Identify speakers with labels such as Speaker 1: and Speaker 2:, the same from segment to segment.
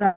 Speaker 1: Hello,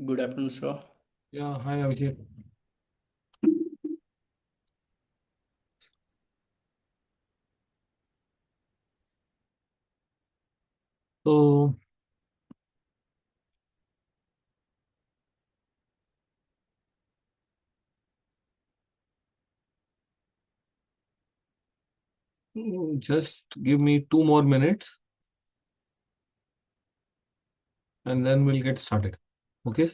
Speaker 2: Good afternoon, sir.
Speaker 1: yeah, hi Abhishek. So, just give me 2 more minutes and then we'll get started. Okay?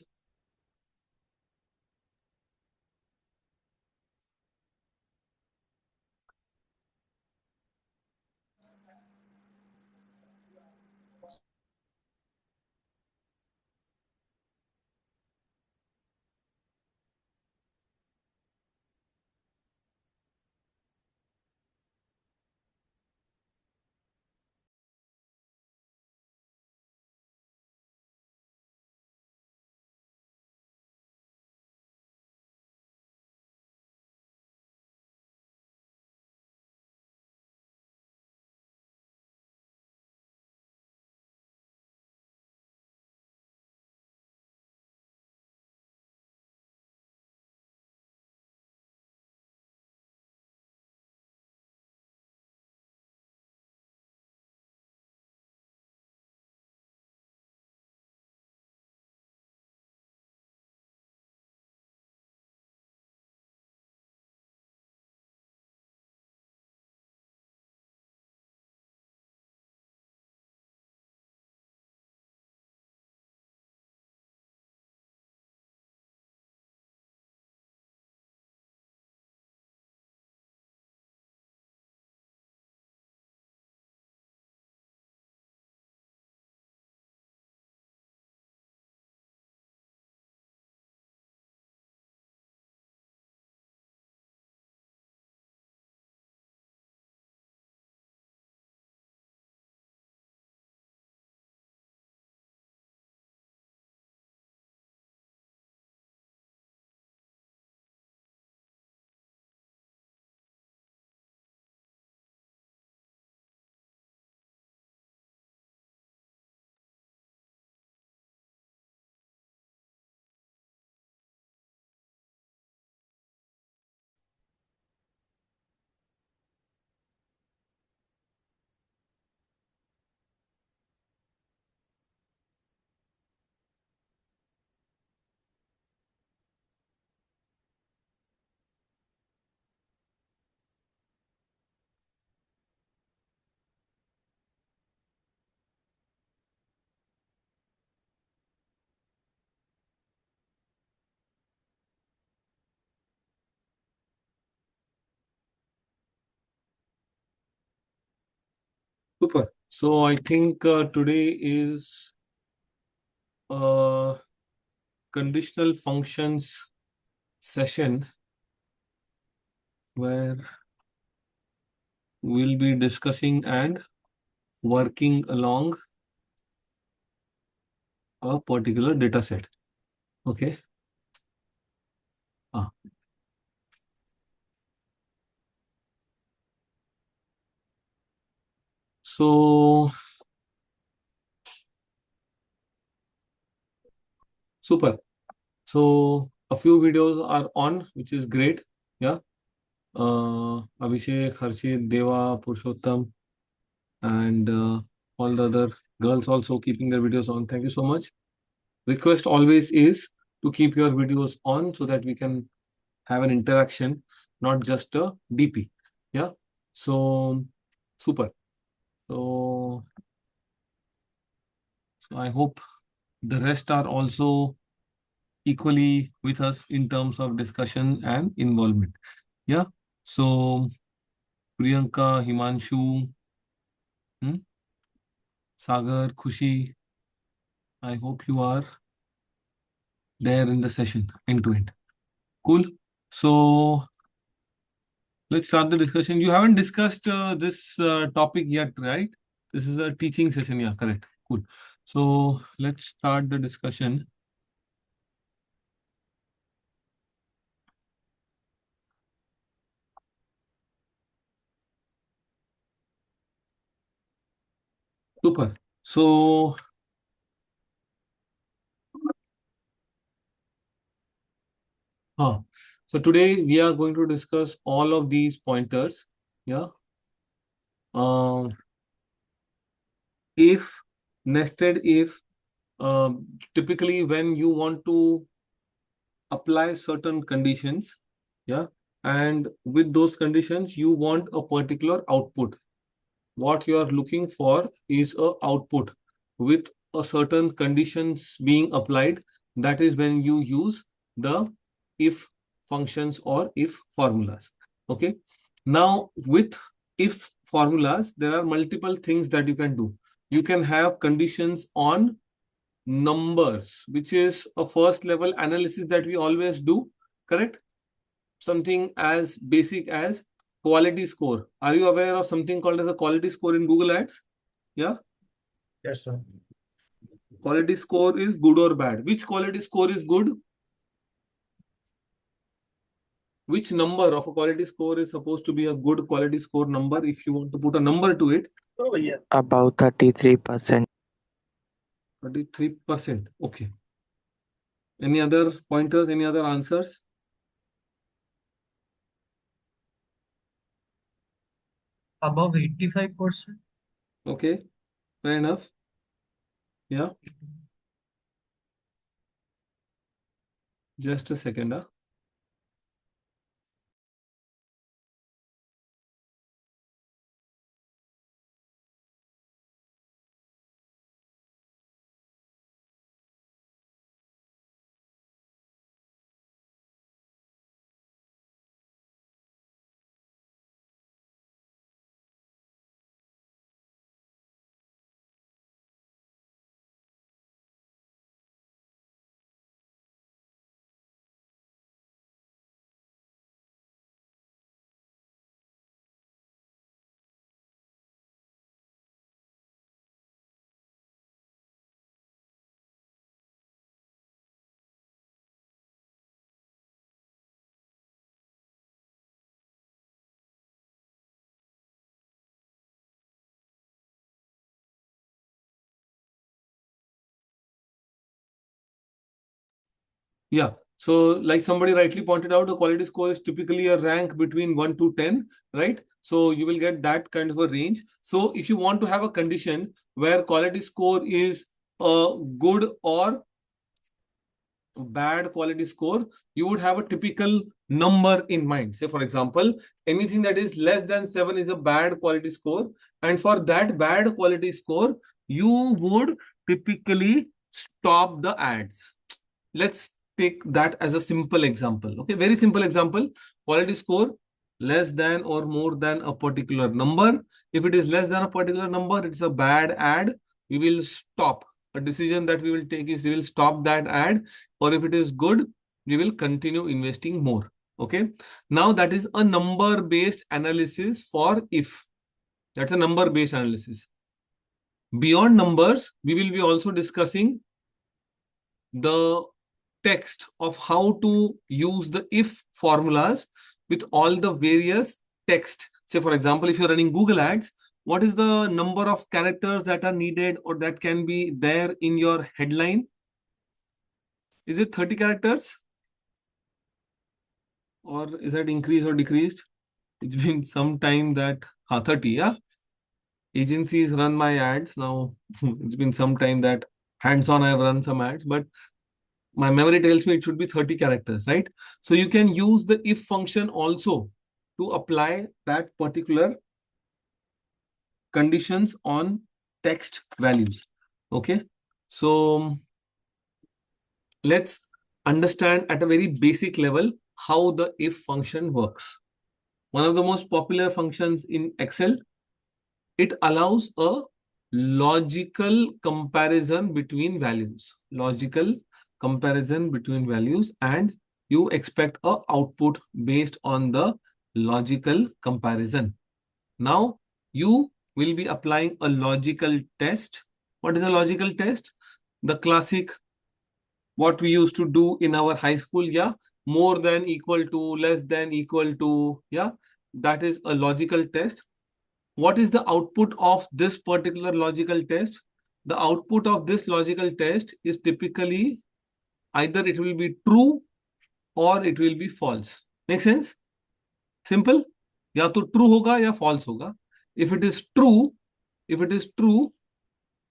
Speaker 1: Super. So I think today is a conditional functions session where we'll be discussing and working along a particular data set. Okay. Ah. So super. So a few videos are on, which is great. Yeah. Abhishek, Harshit, Deva, Purushottam, and all the other girls also keeping their videos on. Thank you so much. Request always is to keep your videos on so that we can have an interaction, not just a DP. Yeah. So super. So, so I hope the rest are also equally with us in terms of discussion and involvement. Yeah. So Priyanka, Himanshu, hmm, Sagar, Khushi, I hope you are there in the session end to end. Cool. So let's start the discussion. You haven't discussed this topic yet, right? This is a teaching session. Yeah, correct. Cool. So let's start the discussion. Super. So, huh. So today we are going to discuss all of these pointers. Yeah. Um, if nested if typically when you want to apply certain conditions, yeah, and with those conditions you want a particular output. What you are looking for is a output with a certain conditions being applied. That is when you use the if functions or if formulas. Okay. Now with if formulas, there are multiple things that you can do. You can have conditions on numbers, which is a first level analysis that we always do, correct? Something as basic as quality score. Are you aware of something called as a quality score in Google Ads? Yeah.
Speaker 2: Yes, sir.
Speaker 1: Quality score is good or bad. Which quality score is good? Which number of a quality score is supposed to be a good quality score number if you want to put a number to it?
Speaker 2: Oh, yeah.
Speaker 3: About 33%.
Speaker 1: 33%. Okay. Any other pointers? Any other answers?
Speaker 2: Above 85%.
Speaker 1: Okay. Fair enough. Yeah. Just a second. Huh? Yeah. So, like somebody rightly pointed out, a quality score is typically a rank between 1 to 10, right? So, you will get that kind of a range. So, if you want to have a condition where quality score is a good or bad quality score, you would have a typical number in mind. Say, for example, anything that is less than 7 is a bad quality score. And for that bad quality score, you would typically stop the ads. Let's take that as a simple example. Okay, very simple example. Quality score less than or more than a particular number. If it is less than a particular number, it's a bad ad. We will stop. A decision that we will take is we will stop that ad, or if it is good, we will continue investing more. Okay. Now that is a number based analysis for if. That's a number based analysis. Beyond numbers, we will be also discussing the text of how to use the if formulas with all the various text. Say, for example, if you're running Google Ads, what is the number of characters that are needed or that can be there in your headline? Is it 30 characters? Or is that increased or decreased? It's been some time that 30, yeah. Agencies run my ads now. It's been some time that hands-on I've run some ads, but my memory tells me it should be 30 characters, right? So you can use the if function also to apply that particular conditions on text values. Okay. So let's understand at a very basic level how the if function works. One of the most popular functions in Excel, it allows a logical comparison between values. Logical comparison between values, and you expect a output based on the logical comparison. Now you will be applying a logical test. What is a logical test? The classic, what we used to do in our high school, yeah, more than equal to, less than equal to, yeah, that is a logical test. What is the output of this particular logical test? The output of this logical test is typically either it will be true or it will be false. Make sense? Simple? या तो true होगा या false होगा. If it is true,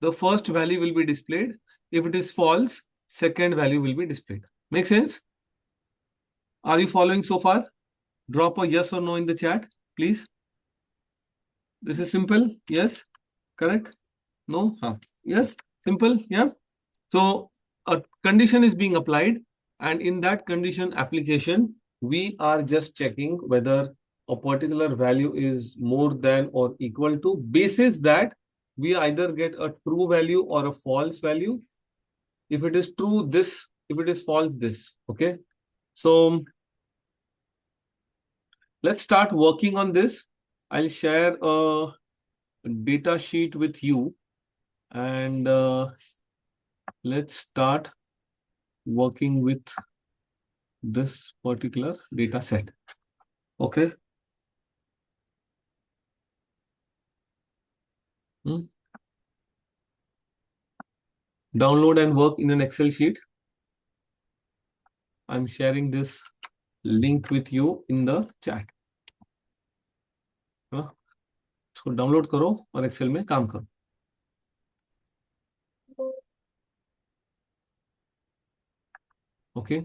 Speaker 1: the first value will be displayed. If it is false, second value will be displayed. Make sense? Are you following so far? Drop a yes or no in the chat, please. This is simple. Yes? Correct? No? Huh. Yes? Simple? Yeah? So a condition is being applied, and in that condition application, we are just checking whether a particular value is more than or equal to. Basis that we either get a true value or a false value. If it is true, this. If it is false, this. Okay. So let's start working on this. I'll share a data sheet with you, and let's start working with this particular data set. Okay. Download and work in an Excel sheet. I'm sharing this link with you in the chat. इसको download करो और Excel में काम करो. Okay.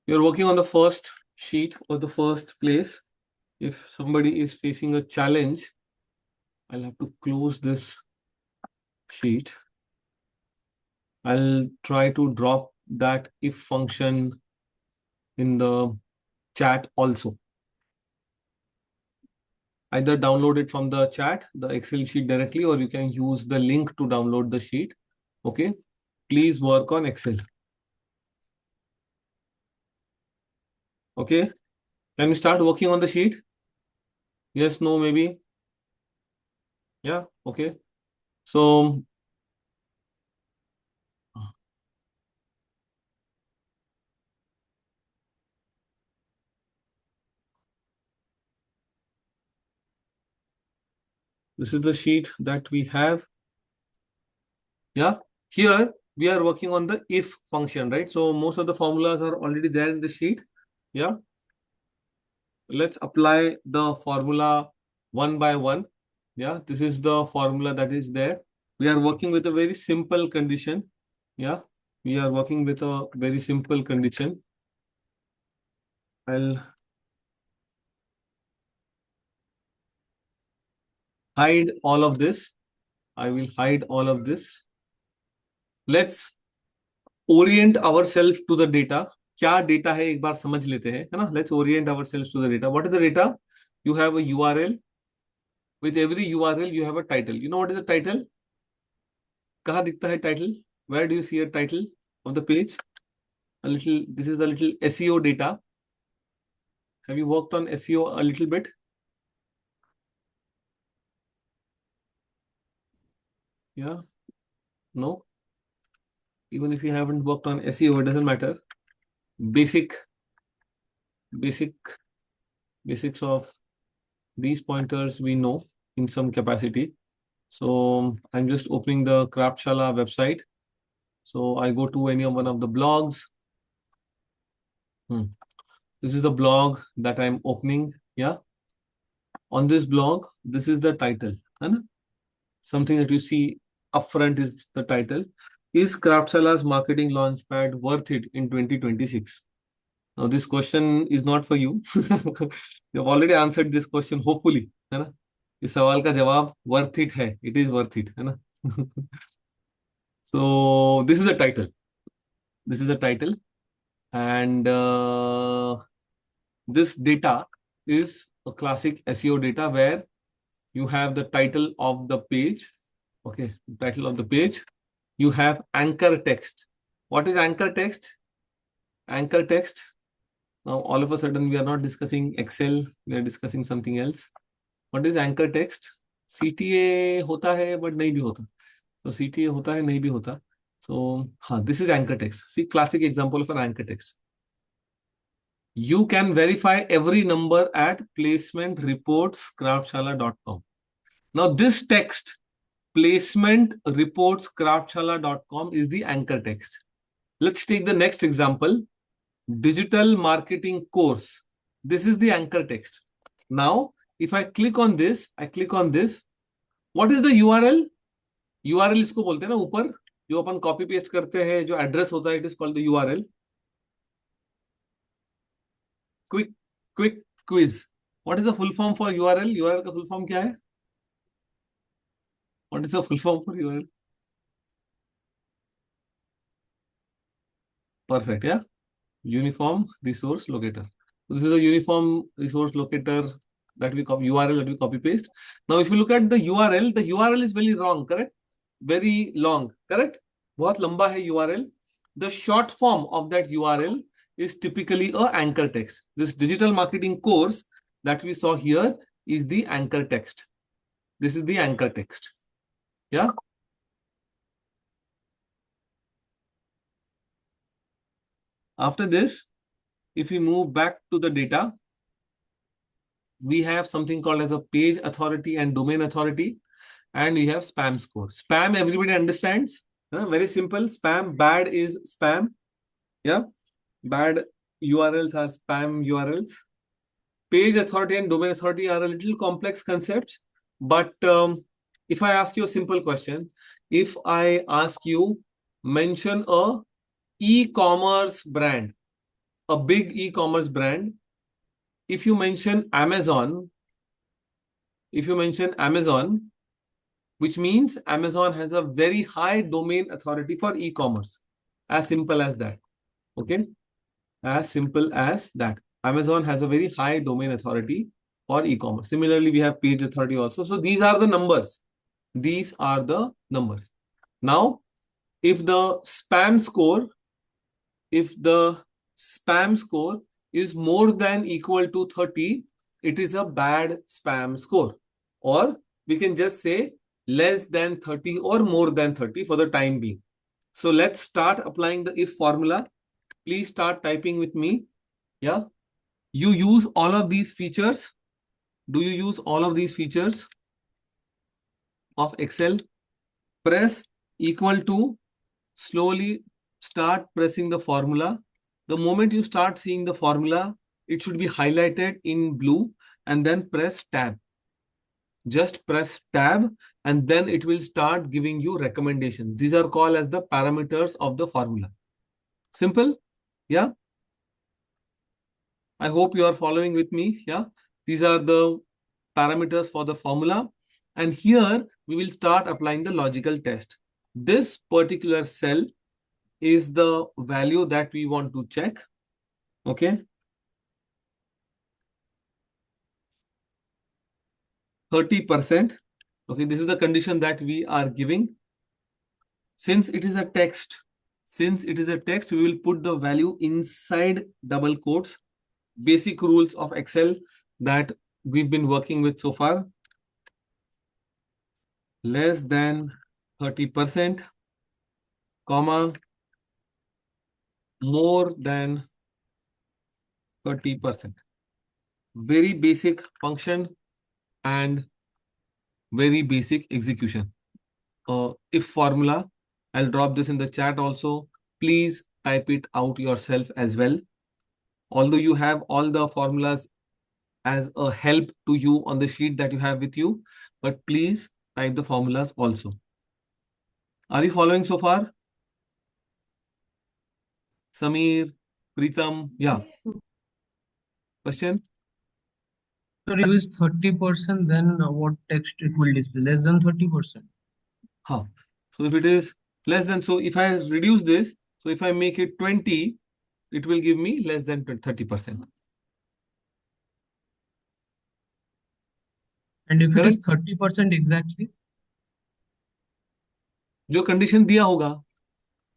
Speaker 1: You're working on the first sheet or the first place. If somebody is facing a challenge, I'll have to close this sheet. I'll try to drop that if function in the chat also. Either download it from the chat, the Excel sheet directly, or you can use the link to download the sheet. Okay. Please work on Excel. Okay. Can we start working on the sheet? Yes, no, maybe. Yeah. Okay. So this is the sheet that we have. Yeah. Here we are working on the if function, right? So most of the formulas are already there in the sheet. Yeah. Let's apply the formula one by one. Yeah. This is the formula that is there. We are working with a very simple condition. Yeah. We are working with a very simple condition. I'll hide all of this. I will hide all of this. Let's orient ourselves to the data. क्या data है एक बार समझ लेते हैं, है ना? Let's orient ourselves to the data. What is the data? You have a URL. With every URL, you have a title. You know what is a title? कहाँ दिखता है title? Where do you see a title of the page? This is the little SEO data. Have you worked on SEO a little bit? Yeah? No? Even if you haven't worked on SEO, it doesn't matter. Basics of these pointers we know in some capacity. So I'm just opening the Craftshala website. So I go to any one of the blogs. This is the blog that I'm opening. Yeah. On this blog, this is the title. Right? Something that you see upfront is the title. Is Craftshala's marketing launchpad worth it in 2026? Now, this question is not for you. You've already answered this question, hopefully. है ना? इस सवाल का जवाब worth it है. It is worth it. है ना? So, this is the title. This is the title. And this data is a classic SEO data where you have the title of the page. Okay, title of the page. You have anchor text. What is anchor text? Anchor text. Now, all of a sudden, we are not discussing Excel. We are discussing something else. What is anchor text? CTA होता है, but नहीं भी होता. So CTA होता है, नहीं भी होता. So, this is anchor text. See, classic example of an anchor text. You can verify every number at placementreportscraftshala.com. Now, this text, placementreportscraftshala.com, is the anchor text. Let's take the next example. Digital marketing course. This is the anchor text. Now, if I click on this, what is the URL? URL इसको बोलते हैं ना ऊपर जो अपन copy paste करते हैं जो address होता है, it is called the URL. Quick quiz. What is the full form for URL? URL का full form क्या है? What is the full form for URL? Perfect, yeah. Uniform resource locator. This is a uniform resource locator that we copy, URL that we copy paste. Now, if you look at the URL is very wrong, correct? Very long, correct? बहुत लंबा है URL. The short form of that URL is typically a anchor text. This digital marketing course that we saw here is the anchor text. This is the anchor text. Yeah. After this, if we move back to the data, we have something called as a page authority and domain authority, and we have spam score. Spam, everybody understands. Very simple. Spam, bad is spam. Yeah. Bad URLs are spam URLs. Page authority and domain authority are a little complex concepts. But if I ask you a simple question, if I ask you, mention a e-commerce brand, a big e-commerce brand. If you mention Amazon, which means Amazon has a very high domain authority for e-commerce. As simple as that. Okay? As simple as that. Amazon has a very high domain authority for e-commerce. Similarly, we have page authority also. So these are the numbers. These are the numbers. Now, if the spam score is more than equal to 30, it is a bad spam score. Or we can just say less than 30 or more than 30 for the time being. So let's start applying the if formula. Please start typing with me. Yeah. You use all of these features. Do you use all of these features of Excel? Press equal to, slowly start pressing the formula. The moment you start seeing the formula, it should be highlighted in blue and then press tab. Just press tab and then it will start giving you recommendations. These are called as the parameters of the formula. Simple? Yeah. I hope you are following with me. Yeah. These are the parameters for the formula. And here we will start applying the logical test. This particular cell is the value that we want to check. Okay. 30%. Okay, this is the condition that we are giving. Since it is a text, we will put the value inside double quotes. Basic rules of Excel that we've been working with so far. Less than 30%, comma, more than 30%. Very basic function and very basic execution. If formula, I'll drop this in the chat also. Please type it out yourself as well. Although you have all the formulas as a help to you on the sheet that you have with you, but please type the formulas also. Are you following so far? Samir, Pritam, yeah. Question?
Speaker 2: So if you use 30%, then what text it will display? Less than 30%.
Speaker 1: Huh. So if it is less than, so if I reduce this, so if I make it 20, it will give me less than 30%.
Speaker 2: And if it is
Speaker 1: Correct?
Speaker 2: 30% exactly,
Speaker 1: जो condition दिया होगा,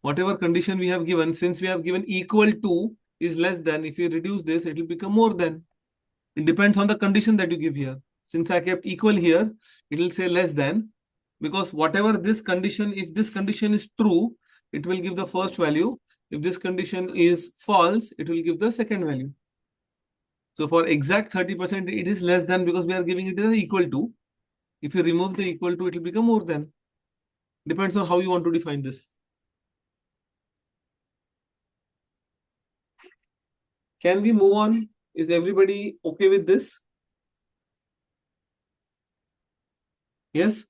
Speaker 1: whatever condition we have given, since we have given equal to is less than, if you reduce this, it will become more than. It depends on the condition that you give here. Since I kept equal here, it will say less than, because whatever this condition, if this condition is true, it will give the first value. If this condition is false, it will give the second value. So for exact 30%, it is less than because we are giving it as equal to. If you remove the equal to, it will become more than. Depends on how you want to define this. Can we move on? Is everybody okay with this? Yes?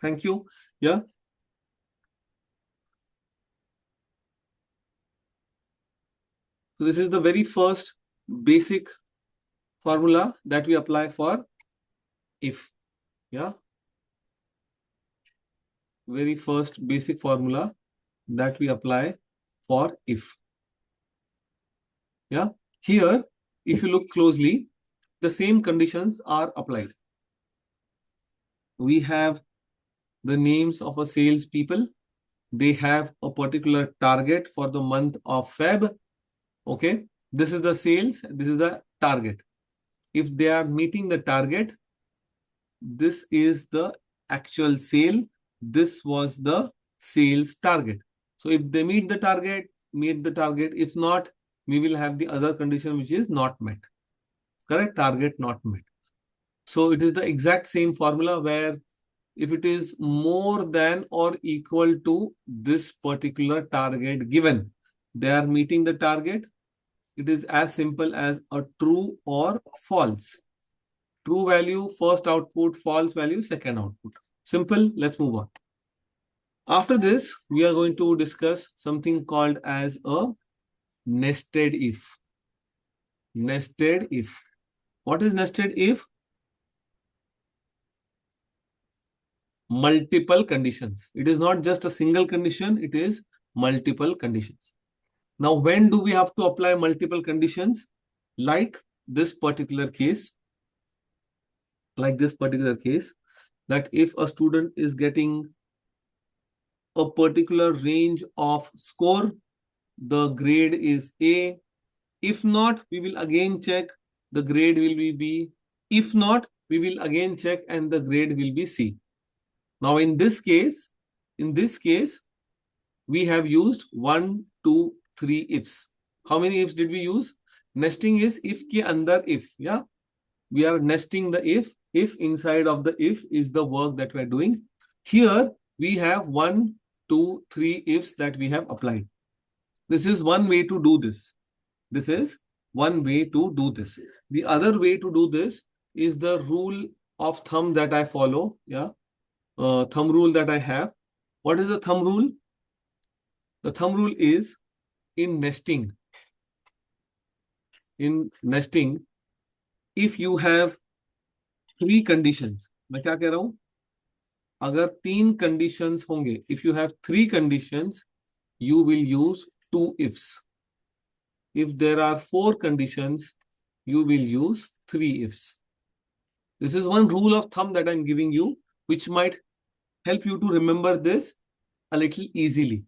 Speaker 1: Thank you. Yeah? So this is the very first basic formula that we apply for if. Yeah? Very first basic formula that we apply for if. Yeah? Here, if you look closely, the same conditions are applied. We have the names of a salespeople. They have a particular target for the month of Feb. Okay, this is the sales, this is the target. If they are meeting the target, this is the actual sale. This was the sales target. So if they meet the target, meet the target. If not, we will have the other condition which is not met. Correct? Target not met. So it is the exact same formula where if it is more than or equal to this particular target given, they are meeting the target. It is as simple as a true or false. True value, first output, false value, second output. Simple, let's move on. After this, we are going to discuss something called as a nested if. Nested if. What is nested if? Multiple conditions. It is not just a single condition, it is multiple conditions. Now, when do we have to apply multiple conditions? Like this particular case, that if a student is getting a particular range of score, the grade is A. If not, we will again check, the grade will be B. If not, we will again check and the grade will be C. Now, in this case, we have used 1, 2, 3 ifs. How many ifs did we use? Nesting is if ke andar if. Yeah, we are nesting the if. If inside of the if is the work that we are doing. Here we have 1, 2, 3 ifs that we have applied. This is one way to do this. This is one way to do this. The other way to do this is the rule of thumb that I follow. Yeah, thumb rule that I have. What is the thumb rule? The thumb rule is in nesting. In nesting, if you have 3 conditions, मैं क्या कह रहा हूँ? अगर 3 conditions होंगे, if you have 3 conditions, you will use 2 ifs. If there are 4 conditions, you will use 3 ifs. This is one rule of thumb that I'm giving you, which might help you to remember this a little easily.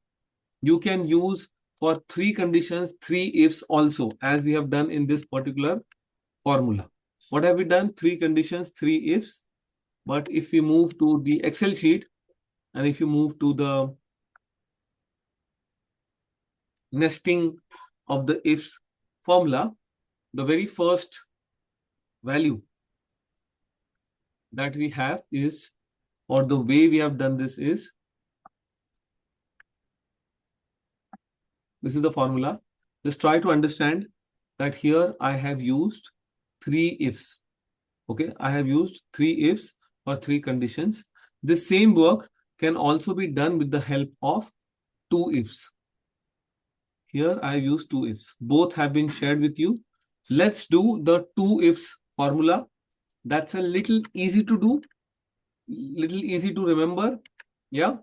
Speaker 1: You can use for 3 conditions 3 ifs also, as we have done in this particular formula. What have we done? 3 conditions, 3 ifs. But if we move to the Excel sheet, and if you move to the nesting of the ifs formula, the very first value that we have is, or the way we have done this is, this is the formula. Just try to understand that here I have used 3 ifs. Okay, I have used 3 ifs or 3 conditions. This same work can also be done with the help of 2 ifs. Here I have used 2 ifs. Both have been shared with you. Let's do the 2 ifs formula. That's a little easy to do, little easy to remember, yeah,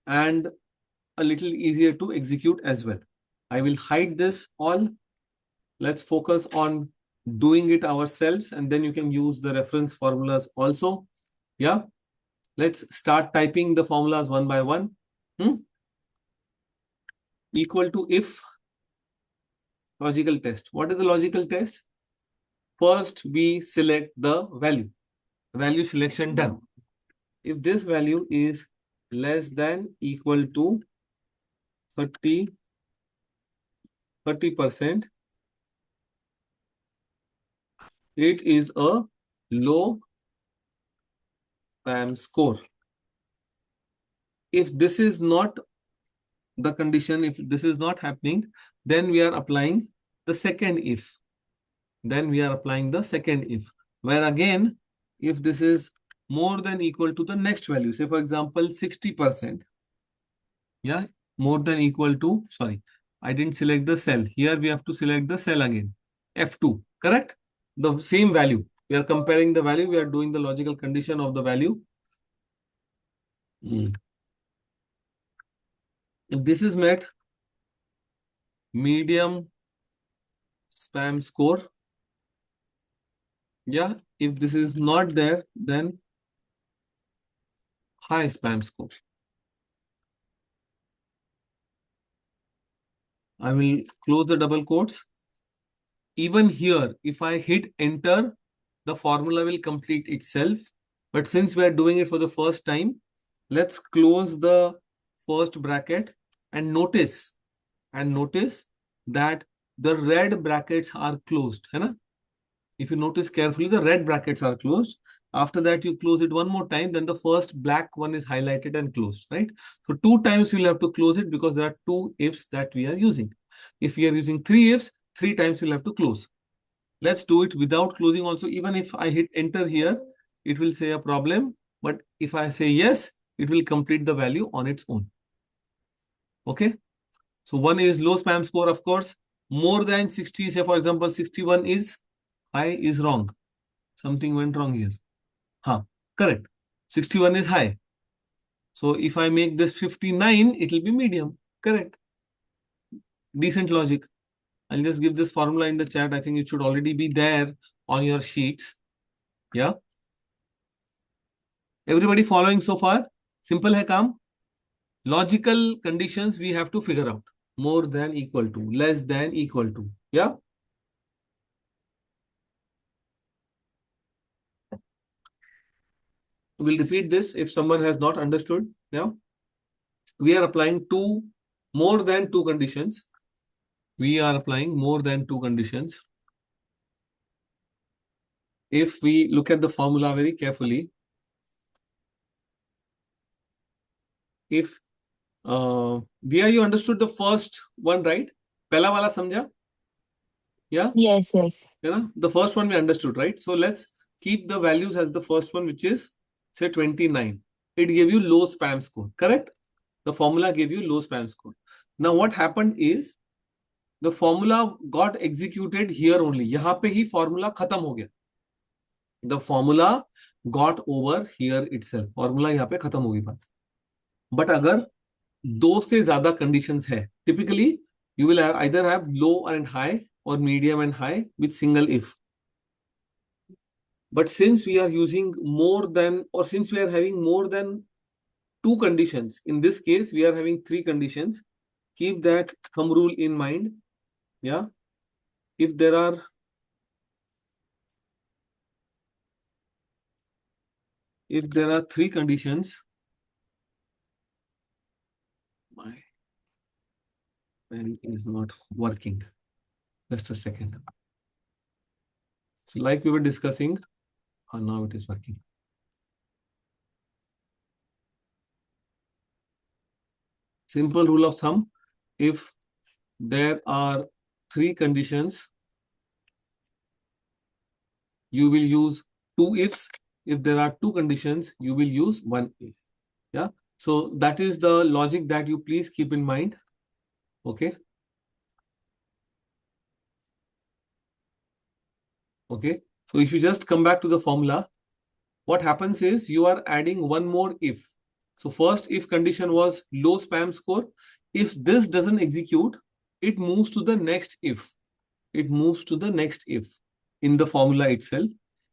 Speaker 1: and a little easier to execute as well. I will hide this all. Let's focus on doing it ourselves, and then you can use the reference formulas also. Yeah, let's start typing the formulas one by one. Equal to if logical test. What is the logical test? First, we select the value. Value selection done. If this value is less than equal to 30%, it is a low PAM score. If this is not the condition, if this is not happening, then we are applying the second if. Then we are applying the second if, where again, if this is more than equal to the next value, say for example 60%, yeah, more than equal to, sorry, I didn't select the cell. Here we have to select the cell again, F2, correct? The same value. We are comparing the value, we are doing the logical condition of the value. If this is met, medium spam score. Yeah, if this is not there, then high spam score. I will close the double quotes. Even here, if I hit enter, the formula will complete itself. But since we are doing it for the first time, let's close the first bracket and notice that the red brackets are closed. Hai na? If you notice carefully, the red brackets are closed. After that, you close it one more time, then the first black one is highlighted and closed, right? So 2 times we'll have to close it because there are 2 ifs that we are using. If we are using 3 ifs, 3 times we'll have to close. Let's do it without closing also. Even if I hit enter here, it will say a problem. But if I say yes, it will complete the value on its own. Okay. So one is low spam score, of course. More than 60, say for example, 61 is high, is wrong. Something went wrong here. Correct. 61 is high. So if I make this 59, it will be medium. Correct. Decent logic. I'll just give this formula in the chat. I think it should already be there on your sheets. Yeah. Everybody following so far? Simple hai kaam? Logical conditions we have to figure out. More than equal to, less than equal to. Yeah. We'll repeat this if someone has not understood. Yeah. We are applying more than two conditions. We are applying more than 2 conditions. If we look at the formula very carefully, if you understood the first one, right? Pehla wala samjha? Yeah?
Speaker 4: Yes, yes.
Speaker 1: Yeah? The first one we understood, right? So let's keep the values as the first one, which is say 29. It gave you low spam score, correct? The formula gave you low spam score. Now what happened is the formula got executed here only. Yahan pe hi formula khatam ho gaya. The formula got over here itself. Formula यहाँ पे खत्म होगी बात. But अगर दो से ज्यादा conditions है, typically you will either have low and high or medium and high with single if. But since we are using more than, or since we are having more than two conditions, in this case we are having three conditions, keep that thumb rule in mind. Yeah, if there are three conditions, my pen is not working. Just a second. So like we were discussing, now it is working. Simple rule of thumb, if there are three conditions, you will use two ifs. If there are two conditions, you will use one if. Yeah. So that is the logic that you please keep in mind. Okay. Okay. So if you just come back to the formula, what happens is you are adding one more if. So first if condition was low spam score. If this doesn't execute, it moves to the next if. It moves to the next if in the formula itself.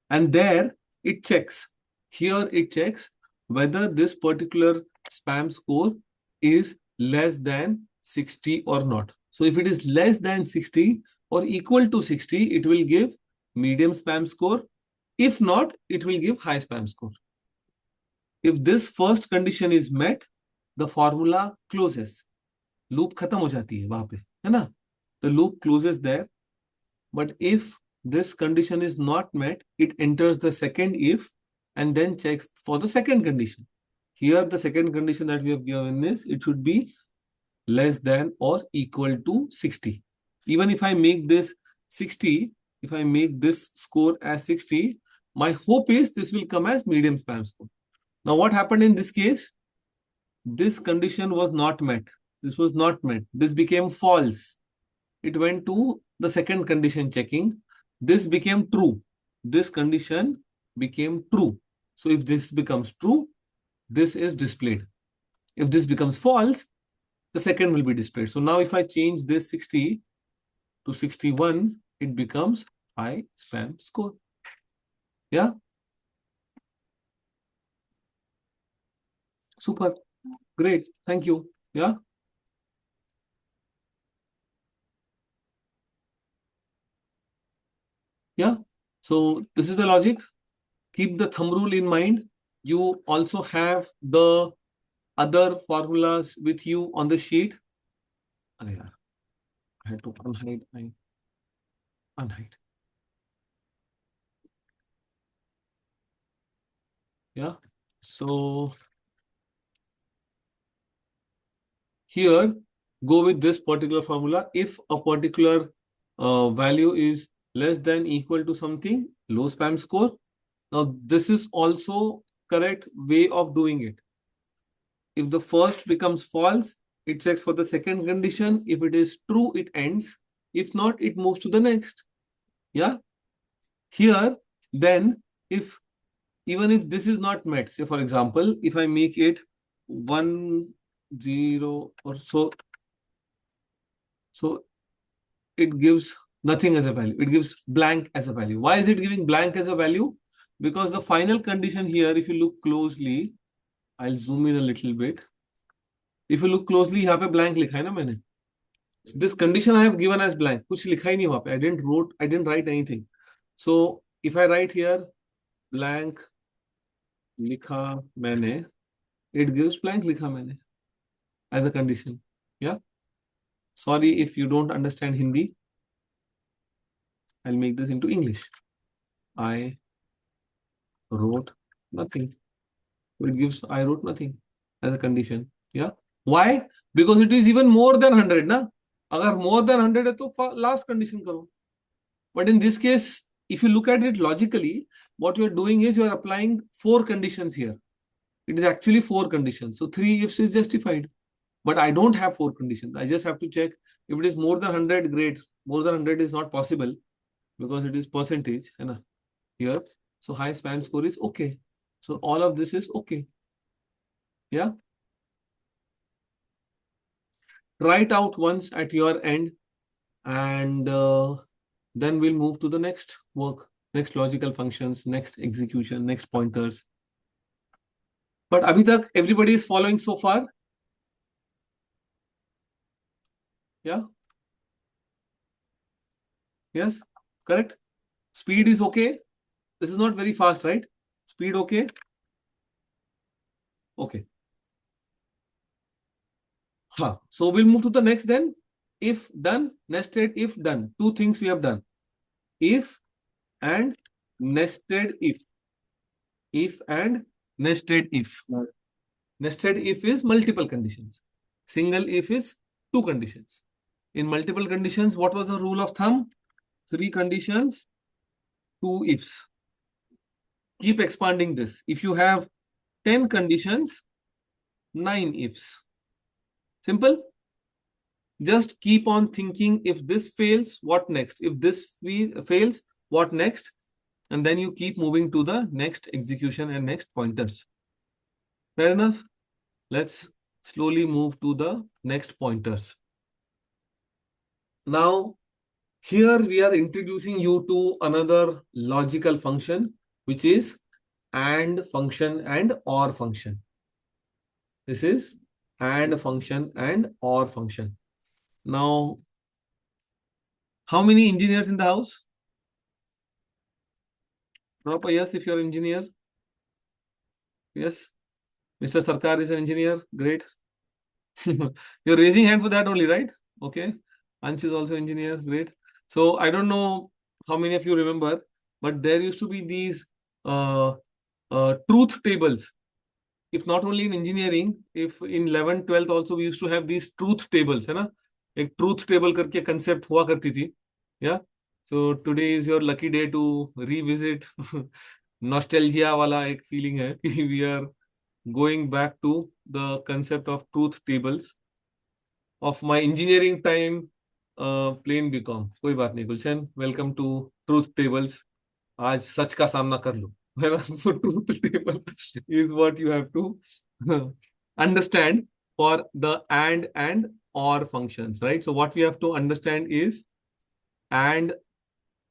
Speaker 1: And there it checks. Here it checks whether this particular spam score is less than 60 or not. So if it is less than 60 or equal to 60, it will give medium spam score. If not, it will give high spam score. If this first condition is met, the formula closes. Loop खत्म हो जाती है वहां पे, है ना? The loop closes there. But if this condition is not met, it enters the second if and then checks for the second condition. Here, the second condition that we have given is it should be less than or equal to 60. Even if I make this 60, if I make this score as 60, my hope is this will come as medium spam score. Now, what happened in this case? This condition was not met. This was not met. This became false. It went to the second condition checking. This became true. This condition became true. So if this becomes true, this is displayed. If this becomes false, the second will be displayed. So now if I change this 60 to 61, it becomes high spam score. Yeah? Super. Great. Thank you. Yeah? Yeah? So this is the logic. Keep the thumb rule in mind. You also have the other formulas with you on the sheet. I had to unhide. Unhide. Yeah. So here, go with this particular formula. If a particular value is less than equal to something, low spam score. Now, this is also correct way of doing it. If the first becomes false, it checks for the second condition. If it is true, it ends. If not, it moves to the next. Yeah. Here, then, even if this is not met, say for example, if I make it 1, 0 or so it gives nothing as a value. It gives blank as a value. Why is it giving blank as a value? Because the final condition here, if you look closely, I'll zoom in a little bit. If you look closely, यहाँ पे blank लिखा है ना मैंने. This condition I have given as blank. कुछ लिखा ही नहीं वहाँ पे. I didn't write anything. So if I write here blank लिखा मैंने, it gives blank लिखा मैंने as a condition. Yeah. Sorry if you don't understand Hindi. I'll make this into English. I wrote nothing. It gives I wrote nothing as a condition. Yeah. Why? Because it is even more than 100. Na? अगर more than 100 है तो last condition करो. But in this case, if you look at it logically, what you are doing is you are applying 4 conditions here. It is actually 4 conditions. So 3 ifs is justified. But I don't have 4 conditions. I just have to check if it is more than 100, great. More than 100 is not possible because it is percentage. Here, So high span score is okay. So all of this is okay. Yeah. Write out once at your end, and then we'll move to the next work, next logical functions, next execution, next pointers. But abhi tak everybody is following so far? Yeah? Yes? Correct? Speed is okay? This is not very fast, right? Speed okay? Okay. So we'll move to the next then. If done, nested if done. Two things we have done. If and nested if. If and nested if. Nested if is multiple conditions. Single if is two conditions. In multiple conditions, what was the rule of thumb? 3 conditions, 2 ifs. Keep expanding this. If you have 10 conditions, 9 ifs. Simple. Just keep on thinking, if this fails, what next? If this fails, what next? And then you keep moving to the next execution and next pointers. Fair enough? Let's slowly move to the next pointers. Now, here we are introducing you to another logical function, which is AND function and OR function. This is AND function and OR function. Now, how many engineers in the house? Drop a yes if you're an engineer. Yes. Mr. Sarkar is an engineer. Great. You're raising hand for that only, right? Okay. Ansh is also engineer. Great. So I don't know how many of you remember, but there used to be these truth tables. If not only in engineering, if in 11th, 12th also we used to have these truth tables, है ना? एक truth table करके concept हुआ करती थी. Yeah. So today is your lucky day to revisit nostalgia वाला एक feeling है कि we are going back to the concept of truth tables of my engineering time, plain BCom. कोई बात नहीं गुलशन, welcome to truth tables. आज सच का सामना कर लो. So truth table is what you have to understand for the and or functions, right? So what we have to understand is and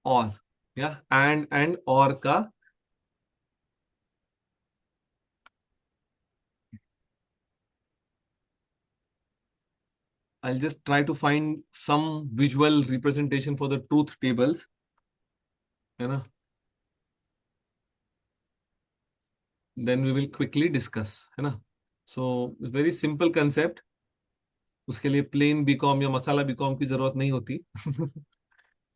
Speaker 1: or. Yeah, and or ka. I'll just try to find some visual representation for the truth tables. You know, then we will quickly discuss. है ना? So very simple concept. उसके लिए plane BCom या मसाला BCom की जरूरत नहीं होती.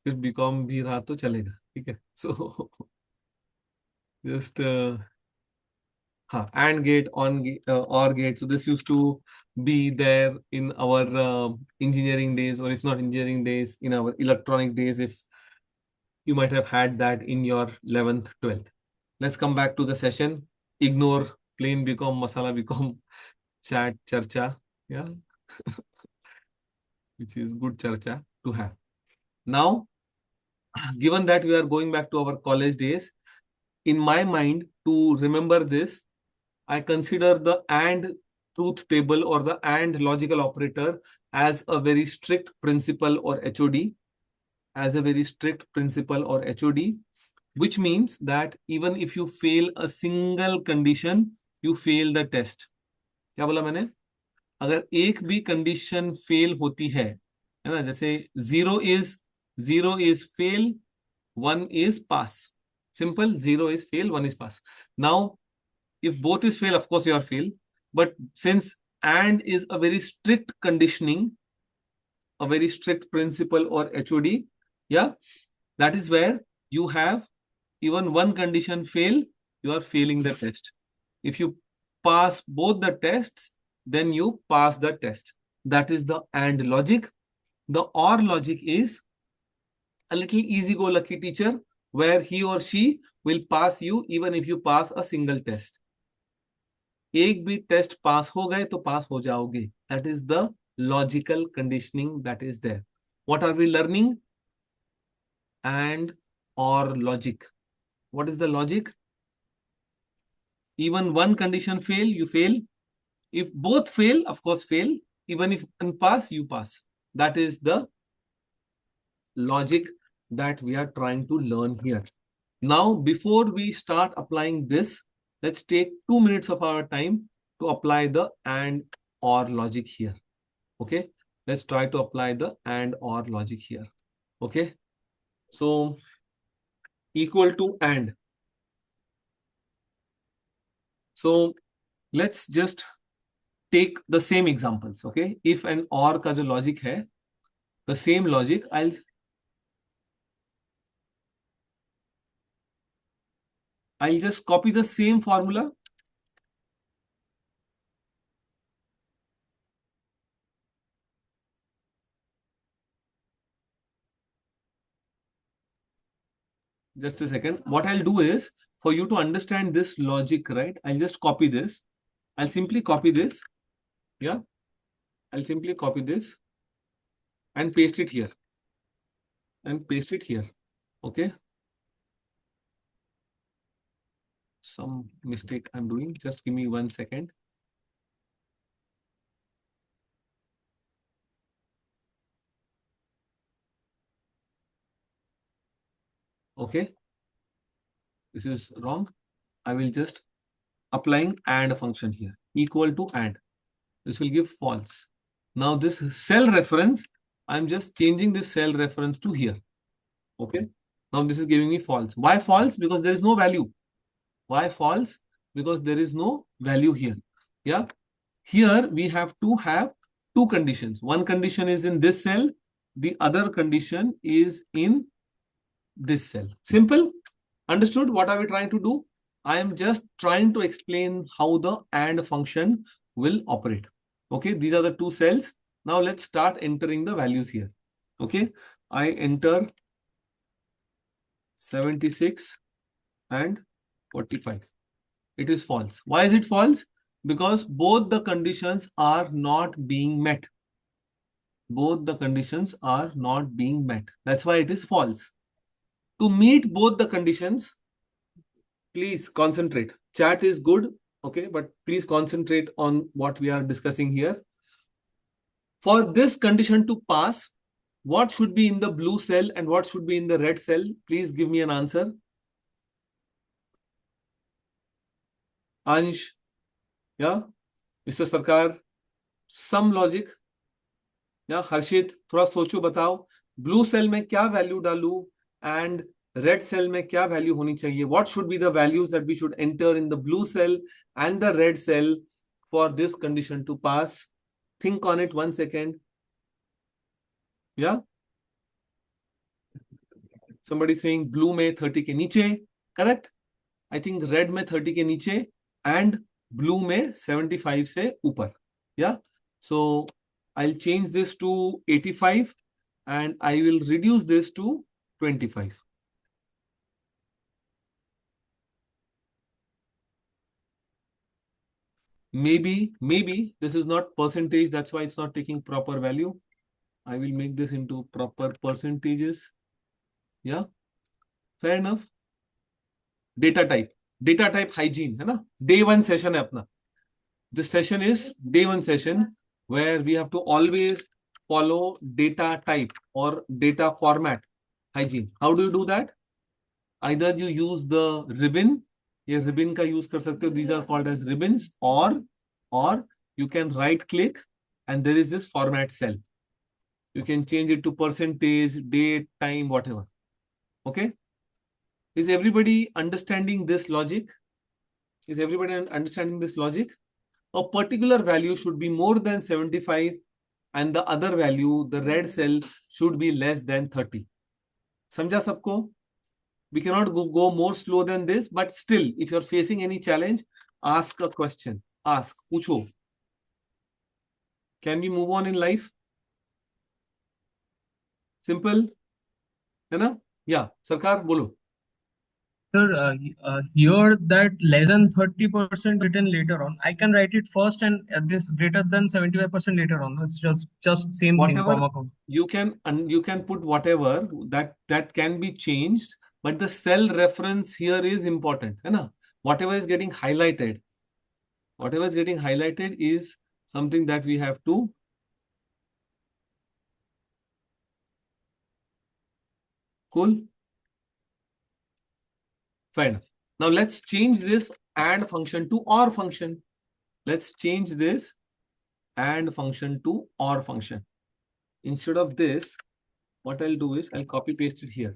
Speaker 1: फिर बीकॉम भी रहा तो चलेगा. ठीक है. So just and gate on or gate. So this used to be there in our engineering days, or if not engineering days, in our electronic days, if you might have had that in your 11th, 12th. Let's come back to the session. Ignore plain become masala become chat charcha. Yeah. Which is good charcha to have. Now, given that we are going back to our college days, in my mind, to remember this, I consider the AND truth table or the AND logical operator as a very strict principle or HOD, as a very strict principle or HOD, which means that even if you fail a single condition, you fail the test. क्या बोला मैंने? अगर एक भी condition fail होती है ना, जैसे 0 is fail, 1 is pass. Simple. 0 is fail, 1 is pass. Now, if both is fail, of course you are fail. But since and is a very strict conditioning, a very strict principle or HOD, yeah, that is where you have even one condition fail, you are failing the test. If you pass both the tests, then you pass the test. That is the AND logic. The OR logic is a little easy-go-lucky teacher where he or she will pass you even if you pass a single test. एक भी test pass हो गए तो पास हो जाओगे. That is the logical conditioning that is there. What are we learning? And or logic. What is the logic? Even one condition fail, you fail. If both fail, of course fail. Even if one pass, you pass. That is the logic that we are trying to learn here. Now, before we start applying this, let's take 2 minutes of our time to apply the and or logic here. Okay, let's try to apply the and or logic here. Okay, so equal to and. So let's just take the same examples. Okay, if and or का जो logic है, the same logic I'll just copy the same formula. Just a second. What I'll do is, for you to understand this logic, right, I'll just copy this. I'll simply copy this. Yeah. I'll simply copy this and paste it here. And paste it here. Okay. Some mistake I'm doing. Just give me 1 second. Okay. This is wrong. I will just applying and function here. Equal to and. This will give false. Now this cell reference, I'm just changing this cell reference to here. Okay. Now this is giving me false. Why false? Because there is no value. Why false? Because there is no value here. Yeah. Here we have to have two conditions. One condition is in this cell. The other condition is in this cell. Simple. Understood? What are we trying to do? I am just trying to explain how the AND function will operate. Okay. These are the two cells. Now let's start entering the values here. Okay. I enter 76 and 45. It is false. Why is it false? Because both the conditions are not being met. Both the conditions are not being met. That's why it is false. To meet both the conditions, please concentrate. Chat is good, okay, but please concentrate on what we are discussing here. For this condition to pass, what should be in the blue cell and what should be in the red cell? Please give me an answer. Ansh, yeah, Mr. Sarkar, some logic. या हर्षित थोड़ा सोचो बताओ blue cell में क्या value डालूं and red cell में क्या value होनी चाहिए what should be the values that we should enter in the blue cell and the red cell for this condition to pass think on it 1 second या somebody saying blue में 30 के नीचे correct I think red में 30 के नीचे and blue में 75 से ऊपर या सो I'll change this to 85 and I will reduce this to 25. Maybe this is not percentage. That's why it's not taking proper value. I will make this into proper percentages. Yeah, fair enough. Data type hygiene है ना day 1 session है अपना. This session is day 1 session where we have to always follow data type or data format hygiene. How do you do that? Either you use the ribbon, ये ribbon का use कर सकते हो. These are called as ribbons, or you can right click and there is this format cell. You can change it to percentage, date, time, whatever. Okay. Is everybody understanding this logic? Is everybody understanding this logic? A particular value should be more than 75 and the other value, the red cell, should be less than 30. Samjha sabko? We cannot go more slow than this, but still, if you're facing any challenge, ask a question. Ask, pucho. Can we move on in life? Simple? है ना? Yeah, Sarkar, bolo.
Speaker 2: Sir, here that less than 30% written later on. I can write it first and this greater than 75% later on. It's just same thing,
Speaker 1: Whatever
Speaker 2: comma, comma.
Speaker 1: you can put whatever that can be changed but the cell reference here is important, है ना? Whatever is getting highlighted is something that we have to cool. Fair enough. Now let's change this AND function to OR function. Let's change this AND function to OR function. Instead of this, what I'll do is I'll copy paste it here.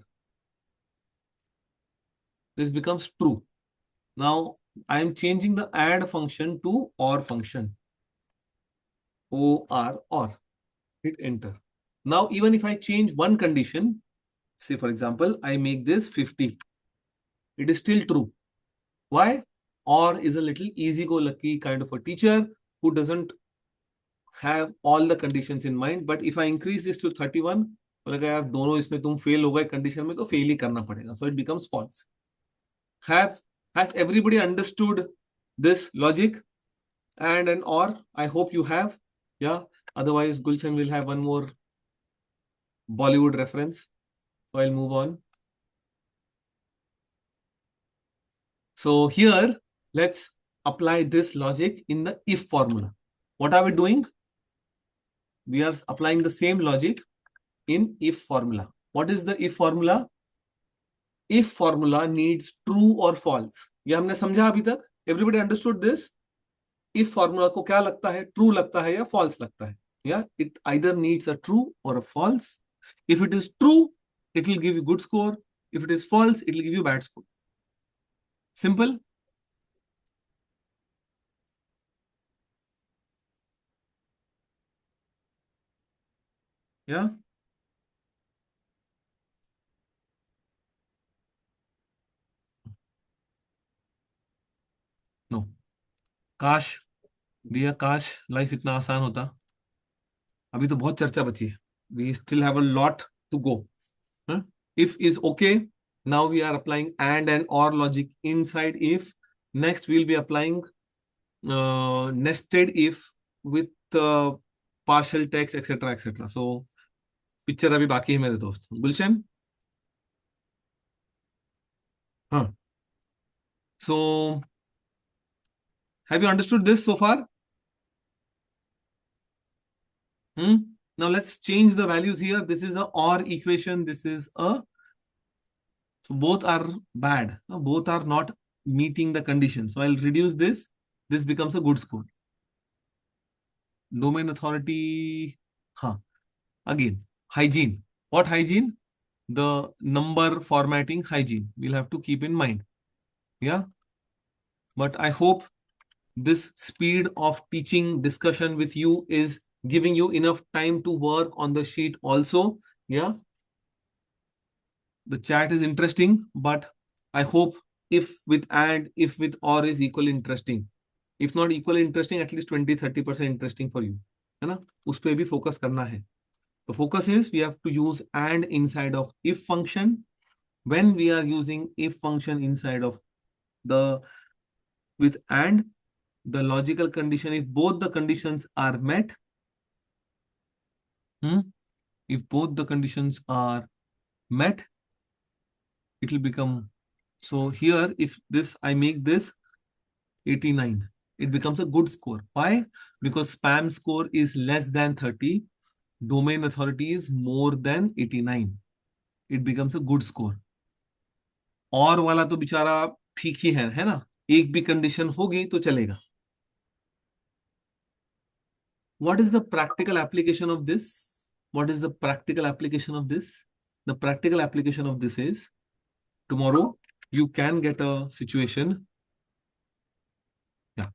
Speaker 1: This becomes true. Now I am changing the AND function to OR function. OR. Hit enter. Now even if I change one condition, say for example, I make this 50. It is still true. Why? OR is a little easy-go-lucky kind of a teacher who doesn't have all the conditions in mind. But if I increase this to 31, बोलेगा यार दोनों इसमें तुम fail हो गए condition में तो fail ही करना पड़ेगा. So it becomes false. Has everybody understood this logic and an OR? I hope you have. Yeah. Otherwise, Gulshan will have one more Bollywood reference. So I'll move on. So here, let's apply this logic in the if formula. What are we doing? We are applying the same logic in if formula. What is the if formula? If formula needs true or false. ये हमने समझा अभी तक. Everybody understood this? If formula को क्या लगता है? True लगता है या false लगता है? Yeah, it either needs a true or a false. If it is true, it will give you good score. If it is false, it will give you bad score. Simple. Yeah. No. काश दिया काश life इतना आसान होता. अभी तो बहुत चर्चा बची है. We still have a lot to go. Huh? If is okay. Now we are applying and or logic inside if. Next we'll be applying nested if with partial text, etc., etc. So picture अभी बाकी है मेरे दोस्त. गुलशन. हाँ. So have you understood this so far? Now let's change the values here. This is a OR equation. This is a. So both are bad. Both are not meeting the condition. So I'll reduce this. This becomes a good score. Domain authority. Huh. Again, hygiene. What hygiene? The number formatting hygiene. We'll have to keep in mind. Yeah. But I hope this speed of teaching discussion with you is giving you enough time to work on the sheet also. Yeah. The chat is interesting, but I hope if with and if with or is equally interesting. If not equally interesting, at least 20-30% interesting for you. है ना? उस पे भी focus करना है. The focus is we have to use and inside of if function. When we are using if function inside of the with and, the logical condition, if both the conditions are met, if both the conditions are met, it will become. So here, if this I make this 89, it becomes a good score. Why? Because spam score is less than 30, domain authority is more than 89. It becomes a good score. और वाला तो बेचारा ठीक ही है ना? एक भी condition होगी तो चलेगा. What is the practical application of this? What is the practical application of this? The practical application of this is tomorrow you can get a situation. Yeah,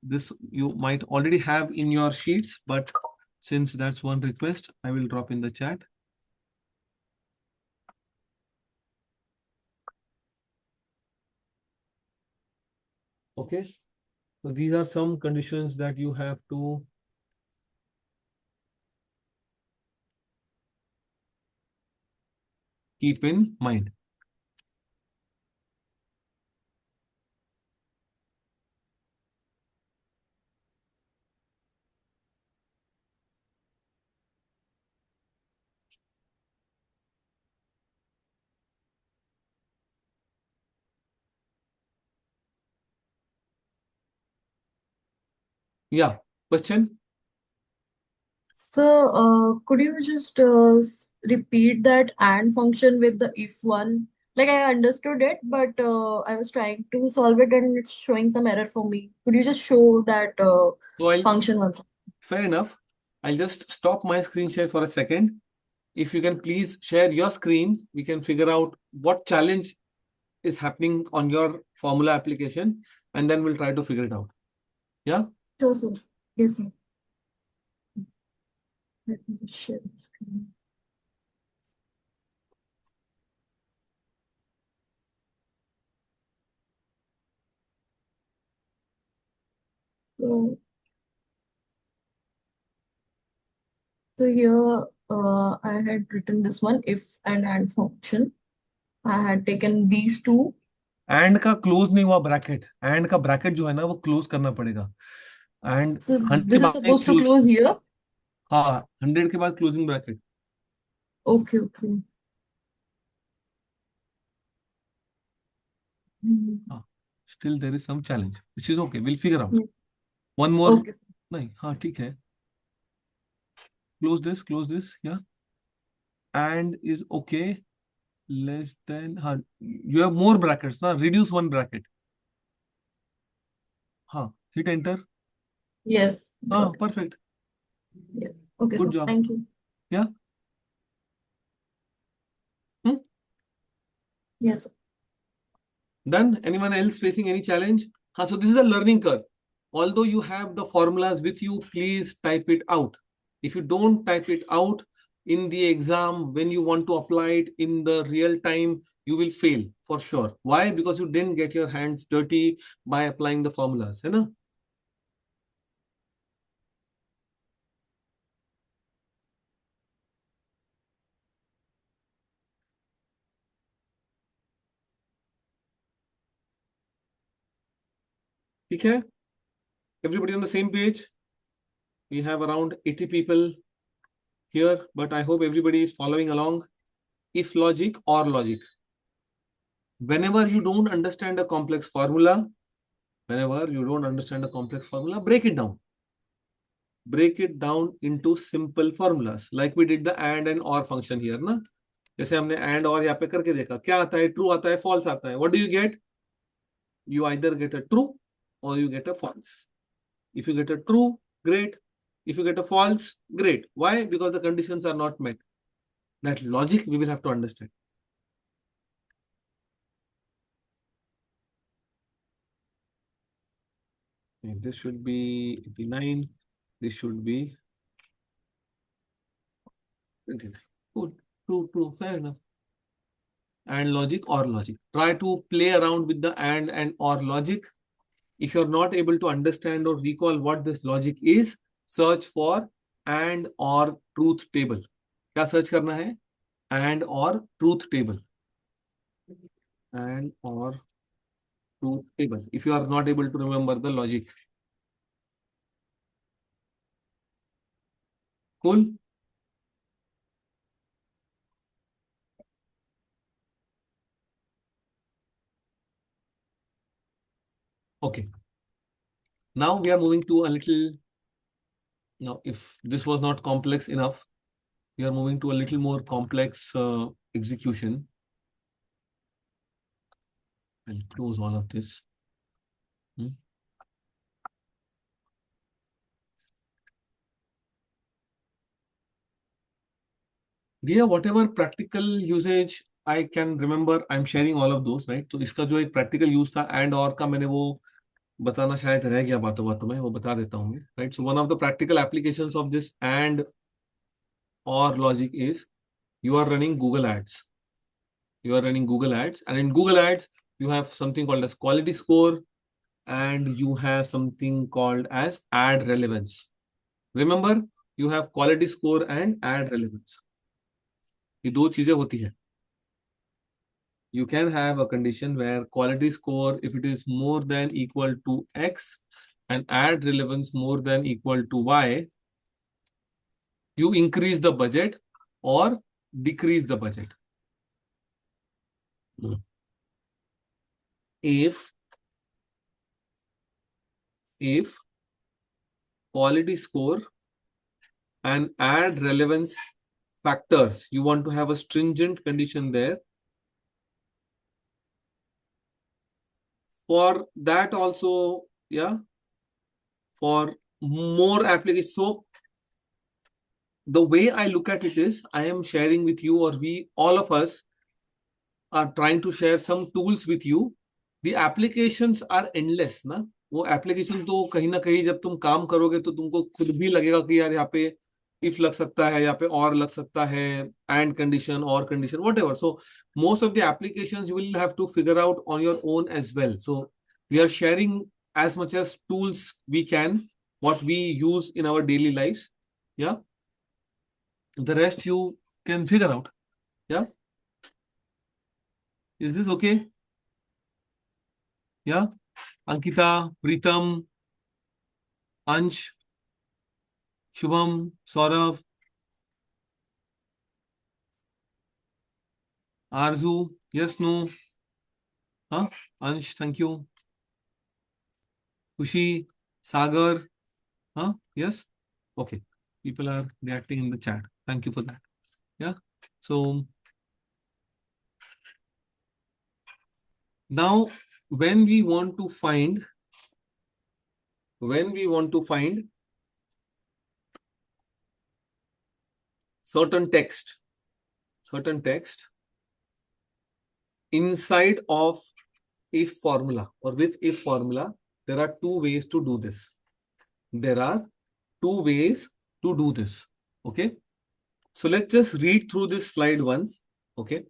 Speaker 1: this you might already have in your sheets, but since that's one request, I will drop in the chat. Okay, so these are some conditions that you have to keep in mind. Yeah. Question?
Speaker 4: So, could you just repeat that AND function with the if one? Like I understood it, but I was trying to solve it and it's showing some error for me. Could you just show that
Speaker 1: So
Speaker 4: function once?
Speaker 1: fair enough. I'll just stop my screen share for a second. If you can please share your screen, we can figure out what challenge is happening on your formula application, and then we'll try to figure it out. Yeah?
Speaker 4: Sure, sir. Yes, sir. Let me just share the screen. So, here I had written this one if and AND function. I had taken these two.
Speaker 1: And का close नहीं हुआ bracket, and का bracket जो है ना वो close करना पड़ेगा. एंड
Speaker 4: So
Speaker 1: 100 के
Speaker 4: this is
Speaker 1: बाद में
Speaker 4: supposed to close here.
Speaker 1: हाँ, 100 के बाद क्लोजिंग ब्रैकेट.
Speaker 4: Okay, okay.
Speaker 1: हाँ, still there is some challenge which is okay, will figure out.
Speaker 4: Hmm.
Speaker 1: One more.
Speaker 4: Okay.
Speaker 1: नहीं, हाँ ठीक है. क्लोज दिस या and is okay. Less than, हाँ यू हैव मोर ब्रैकेट्स ना, रिड्यूस वन ब्रैकेट. हाँ, hit enter.
Speaker 4: Yes,
Speaker 1: हाँ,
Speaker 4: got it.
Speaker 1: Perfect.
Speaker 4: Yes. Okay,
Speaker 1: good
Speaker 4: sir.
Speaker 1: Job.
Speaker 4: Thank you.
Speaker 1: या.
Speaker 4: Yes, sir.
Speaker 1: Done? Anyone else facing any challenge? So this is a learning curve. Although you have the formulas with you, please type it out. If you don't type it out in the exam, when you want to apply it in the real time, you will fail for sure. Why? Because you didn't get your hands dirty by applying the formulas. है ना? ठीक है? Everybody on the same page? We have around 80 people here, but I hope everybody is following along. If logic or logic. Whenever you don't understand a complex formula, break it down. Break it down into simple formulas. Like we did the and or function here, ना? जैसे हमने and or यहाँ पे करके देखा, क्या आता है? True आता है, false आता है. What do you get? You either get a true or you get a false. If you get a true, great. If you get a false, great. Why? Because the conditions are not met. That logic we will have to understand. And this should be 89. This should be 29. Good. True. Fair enough. And logic or logic. Try to play around with the and or logic. If you're not able to understand or recall what this logic is, search for and or truth table. क्या search करना है? And or truth table. And or truth table. If you are not able to remember the logic. Cool? Okay. Now we are moving to a little. Now, if this was not complex enough, we are moving to a little more complex execution. I'll close all of this. Dear, whatever practical usage I can remember, I'm sharing all of those, right? तो इसका जो एक practical use था and or का, मैंने वो बताना शायद रह गया बातों बातों में, वो बता देता हूँ मैं, right? So one of the practical applications of this and or logic is you are running Google Ads. You are running Google Ads, and in Google Ads you have something called as quality score, and you have something called as ad relevance. Remember, you have quality score and ad relevance. ये दो चीजें होती है. You can have a condition where quality score, if it is more than equal to X and ad relevance more than equal to Y, you increase the budget or decrease the budget. If quality score and add relevance factors. You want to have a stringent condition there. For that also, yeah, for more applications. So the way I look at it is, I am sharing with you, or we, all of us, are trying to share some tools with you. The applications are endless ना. वो application तो कहीं ना कहीं जब तुम काम करोगे तो तुमको खुद भी लगेगा कि यार यहाँ पे if लग सकता है, यहाँ पे or लग सकता है, and condition or condition, whatever. So most of the applications you will have to figure out on your own as well. So we are sharing as much as tools we can, what we use in our daily lives. Yeah. The rest you can figure out. Yeah. Is this okay? Yeah. Ankita, Pritam, Ansh, Shubham, Saurav, Arzu, yes, no? Huh? Ansh, thank you. Kushi, Sagar, huh? Yes? Okay. People are reacting in the chat. Thank you for that. Yeah. So now when we want to find certain text inside of if formula or with if formula, there are two ways to do this. Okay. So let's just read through this slide once. Okay.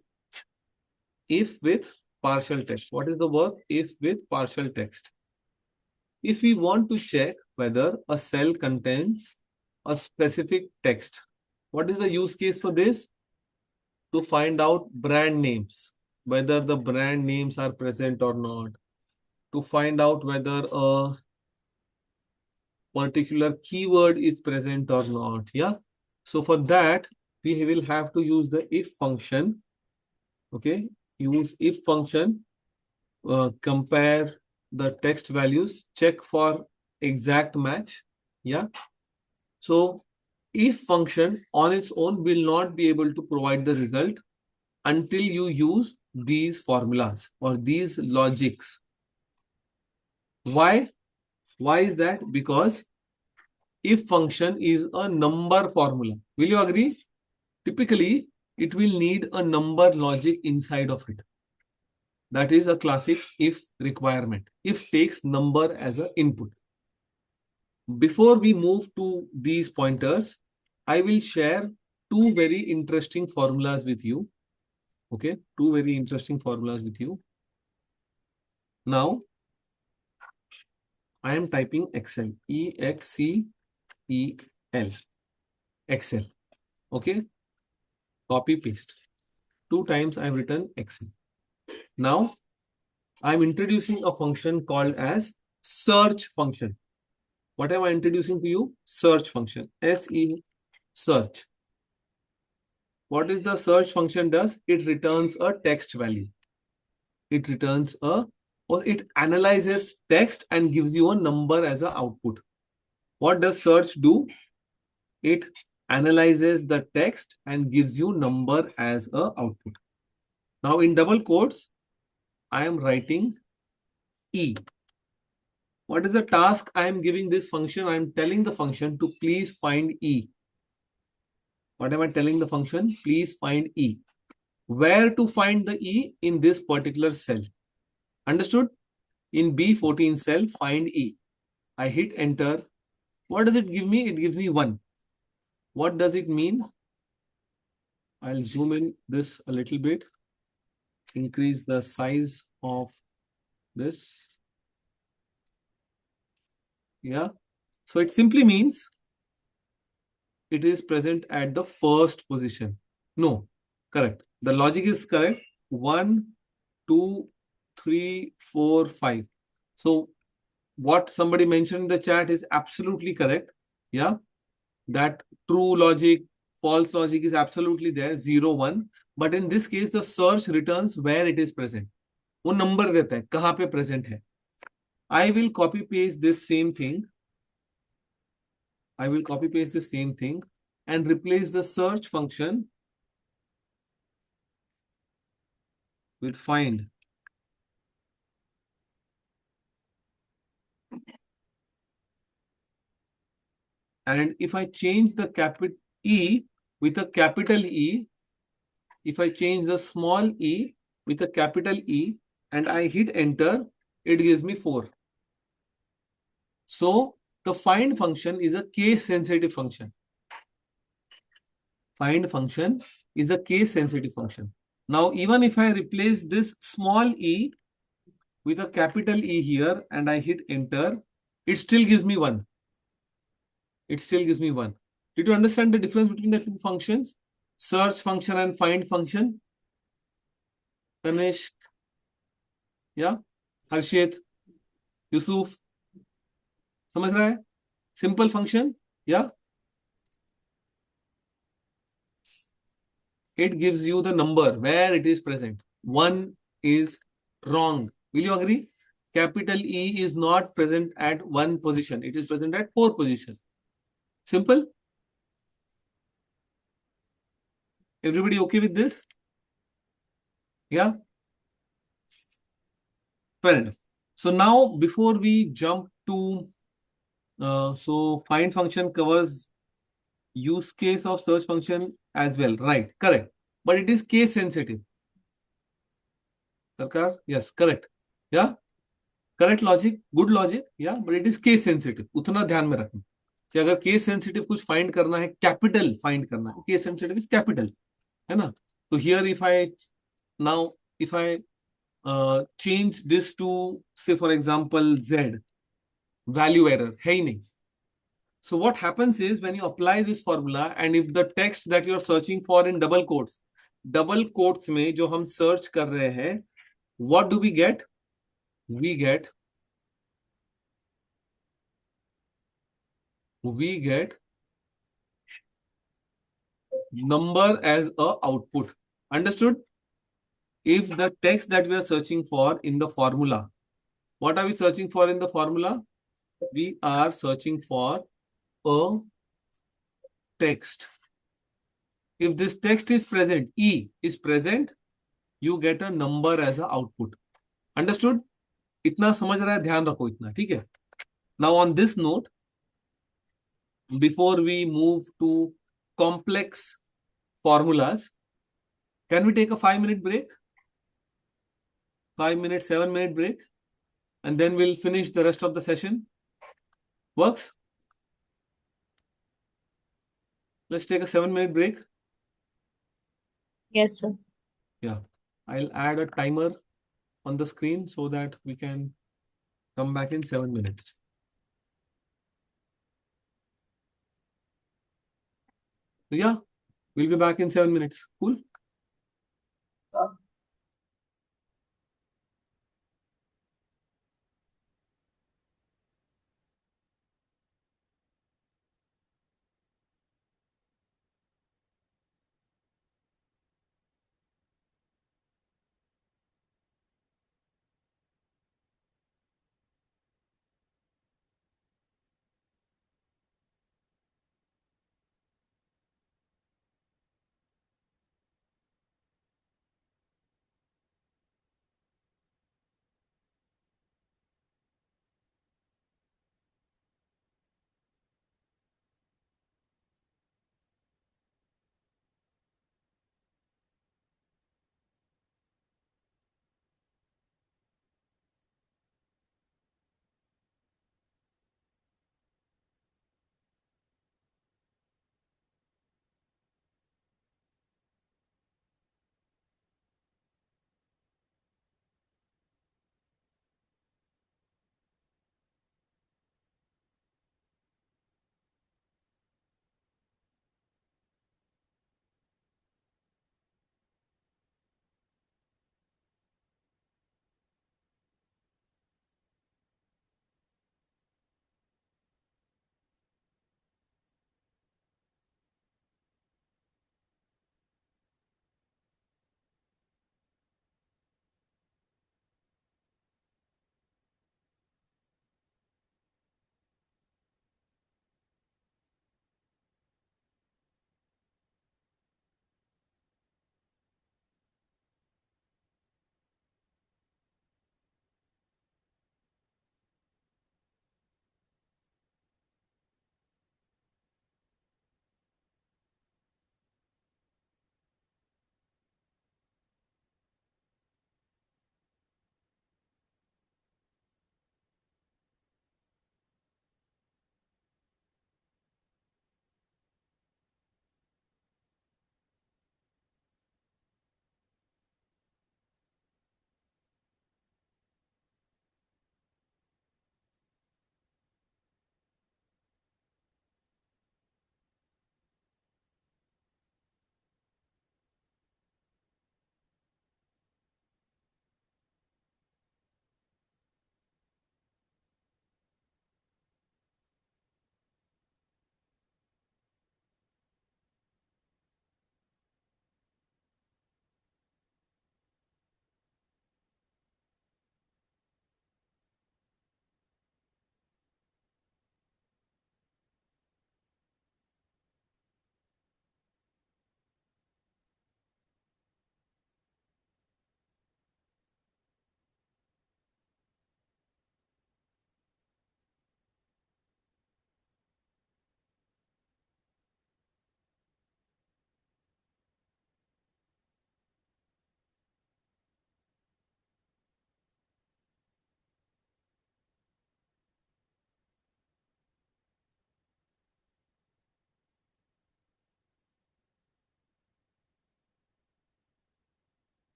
Speaker 1: If with partial text. What is the work? If with partial text. If we want to check whether a cell contains a specific text, what is the use case for this? To find out brand names, whether the brand names are present or not, to find out whether a particular keyword is present or not. Yeah. So for that, we will have to use the if function. Okay. Use if function, compare the text values, check for exact match. Yeah. So if function on its own will not be able to provide the result until you use these formulas or these logics. Why? Why is that? Because if function is a number formula. Will you agree? Typically, it will need a number logic inside of it. That is a classic if requirement. If takes number as an input. Before we move to these pointers, I will share two very interesting formulas with you. Okay, two very interesting formulas with you. Now, I am typing Excel. E-X-C-E-L. Excel. Okay, copy paste. 2 times I have written Excel. Now, I am introducing a function called as search function. What am I introducing to you? Search function. S-E, search. What is the search function does? It returns a text value. It returns or it analyzes text and gives you a number as an output. What does search do? It analyzes the text and gives you number as a output. Now in double quotes, I am writing E. What is the task I am giving this function? I am telling the function to please find E. What am I telling the function? Please find E. Where to find the E? In this particular cell. Understood? In B14 cell, find E. I hit enter. What does it give me? It gives me 1. What does it mean? I'll zoom in this a little bit. Increase the size of this. Yeah. So it simply means it is present at the first position. No, correct. The logic is correct. 1, 2, 3, 4, 5. So what somebody mentioned in the chat is absolutely correct. Yeah. That true logic, false logic is absolutely there, 0, 1. But in this case, the search returns where it is present. वो number देता है, कहाँ पे present है. I will copy paste this same thing I will copy paste the same thing and replace the search function with find. And if I change the capital E with a capital E, if I change the small e with a capital E and I hit enter, it gives me 4. So the find function is a case sensitive function. Find function is a case sensitive function. Now, even if I replace this small e with a capital E here and I hit enter, it still gives me 1. It still gives me 1. Did you understand the difference between the two functions? Search function and find function? Tanesh? Yeah? Harshit? Yusuf? समझ रहा है? Simple function? Yeah? It gives you the number where it is present. 1 is wrong. Will you agree? Capital E is not present at 1 position. It is present at 4 position. Simple? Everybody okay with this? Yeah? Fair enough. So now before we jump to, so find function covers use case of search function as well. Right, correct. But it is case sensitive. Sarkar? Yes, correct. Yeah? Correct logic, good logic. Yeah, but it is case sensitive. उतना ध्यान में रखना कि अगर case sensitive कुछ find करना है, capital find करना है, केस सेंसिटिव इज कैपिटल, है ना? तो here if I now if I change this to say for example z, value error है ही नहीं. So what happens is when you apply this formula and if the text that you are searching for in double quotes में जो हम search कर रहे हैं, what do we get? We get number as a output. Understood? If the text that we are searching for in the formula, what are we searching for in the formula? We are searching for a text. If this text is present, E is present, you get a number as a output. Understood? इतना समझ रहा है, ध्यान रखो इतना, ठीक है? Now on this note, before we move to complex formulas, can we take a 5-minute break? 5-minute, 7-minute break, and then we'll finish the rest of the session. Works? Let's take a 7-minute break.
Speaker 4: Yes, sir.
Speaker 1: Yeah, I'll add a timer on the screen so that we can come back in 7 minutes. So yeah, we'll be back in 7 minutes. Cool?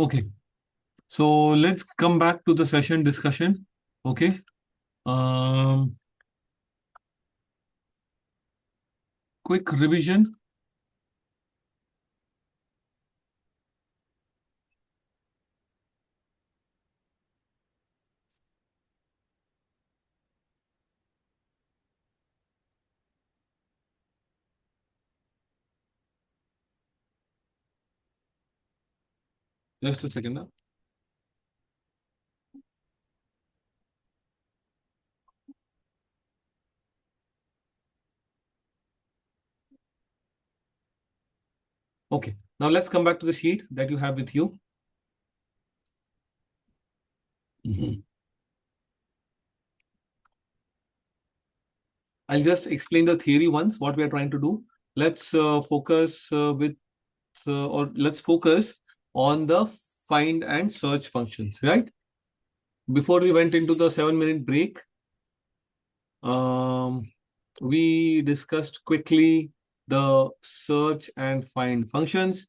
Speaker 1: Okay. So let's come back to the session discussion. Okay. Quick revision. Just a second now. Okay. Now let's come back to the sheet that you have with you. I'll just explain the theory once, what we are trying to do. Let's focus let's focus on the find and search functions, right? Before we went into the 7-minute break, we discussed quickly the search and find functions.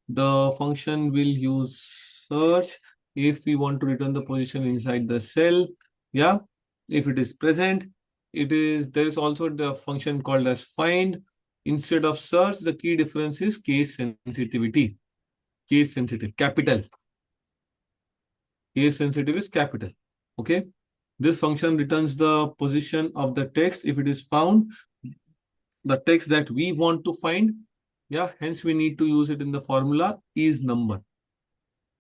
Speaker 1: The function will use search if we want to return the position inside the cell. Yeah, if it is present, there is also the function called as find. Instead of search, the key difference is case sensitivity. Case sensitive, capital. Case sensitive is capital. Okay. This function returns the position of the text if it is found, the text that we want to find. Yeah, hence we need to use it in the formula is number.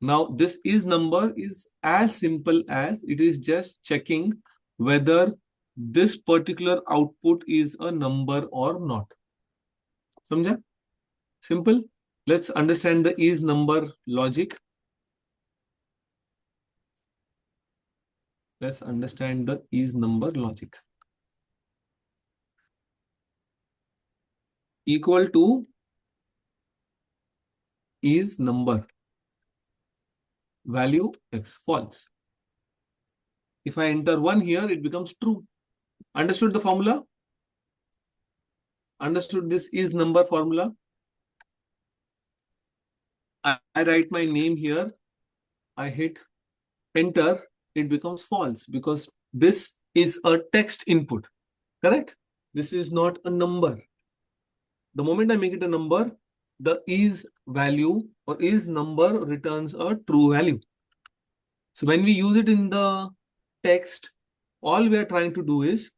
Speaker 1: Now, this is number is as simple as it is just checking whether this particular output is a number or not. Samjha? Simple. Let's understand the is number logic. Let's understand the is number logic. Equal to is number. Value x, false. If I enter 1 here, it becomes true. Understood the formula? Understood this is number formula? I write my name here. I hit enter. It becomes false because this is a text input. Correct? This is not a number. The moment I make it a number, the is value or is number returns a true value. So when we use it in the text, all we are trying to do is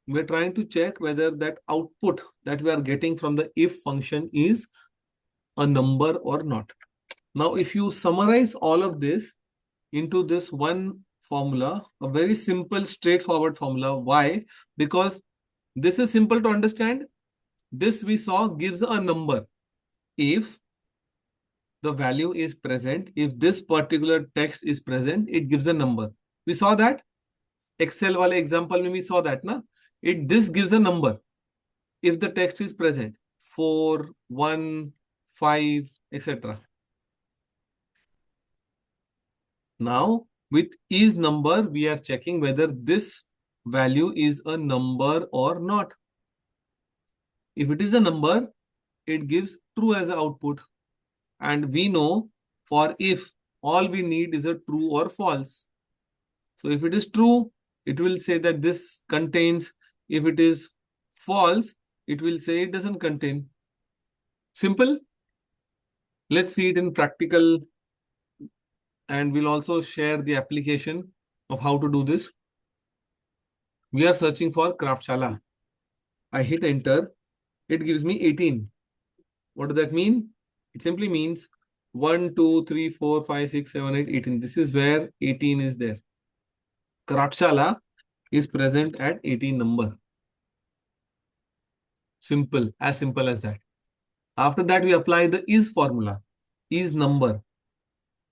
Speaker 1: we're trying to check whether that output that we are getting from the if function is a number or not. Now, if you summarize all of this into this one formula, a very simple, straightforward formula. Why? Because this is simple to understand. This we saw gives a number. If the value is present, if this particular text is present, it gives a number. We saw that. Excel wale example mein we saw that, na? This gives a number. If the text is present, 4, 1, 5, etc. Now, with is number, we are checking whether this value is a number or not. If it is a number, it gives true as an output. And we know for if, all we need is a true or false. So if it is true, it will say that this contains. If it is false, it will say it doesn't contain. Simple. Let's see it in practical, and we'll also share the application of how to do this. We are searching for Craftshala. I hit enter. It gives me 18. What does that mean? It simply means 1, 2, 3, 4, 5, 6, 7, 8, 18. This is where 18 is there. Craftshala is present at 18 number. Simple, as simple as that. After that, we apply the is formula. Is number.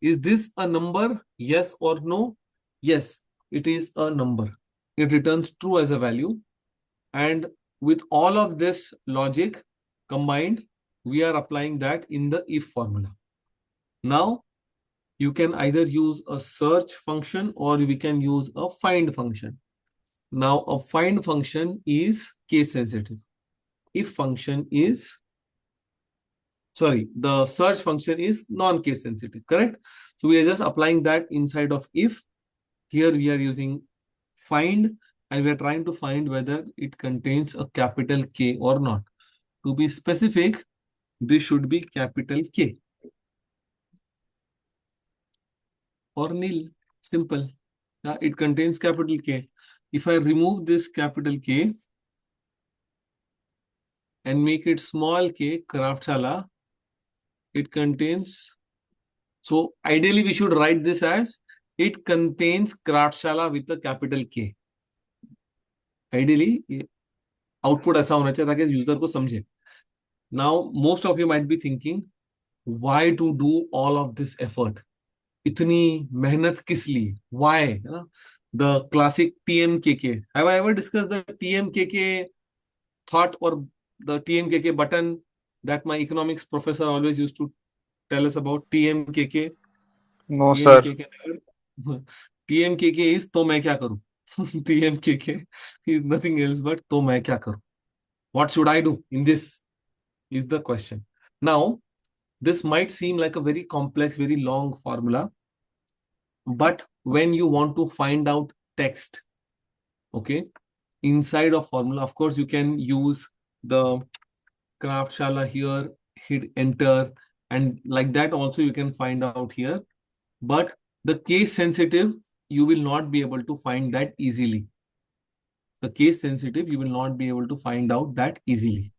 Speaker 1: Is this a number? Yes or no? Yes, it is a number. It returns true as a value. And with all of this logic combined, we are applying that in the if formula. Now, you can either use a search function or we can use a find function. Now, a find function is case sensitive. If function is sorry, the search function is non-case sensitive, correct? So we are just applying that inside of if. Here we are using find, and we are trying to find whether it contains a capital K or not. To be specific, this should be capital K or nil. Simple. It contains capital K. If I remove this capital K and make it small k, Kraftshala, it contains. So ideally, we should write this as it contains Kraftshala with a capital K. Ideally, output ऐसा होना चाहिए ताकि user को समझे. Now, most of you might be thinking, why to do all of this effort? इतनी मेहनत किस लिए? Why? You know, the classic TMKK. Have I ever discussed the TMKK thought or the TMKK button that my economics professor always used to tell us about? TMKK.
Speaker 5: No, sir.
Speaker 1: TMKK. TMKK is तो मैं क्या करूं? TMKK is nothing else but तो मैं क्या करूं? What should I do in this? Is the question. Now, this might seem like a very complex, very long formula, but when you want to find out text, okay, inside of formula, of course, you can use the Kraftshala here, hit enter, and like that also you can find out here. But the case sensitive, you will not be able to find that easily. The case sensitive, you will not be able to find out that easily.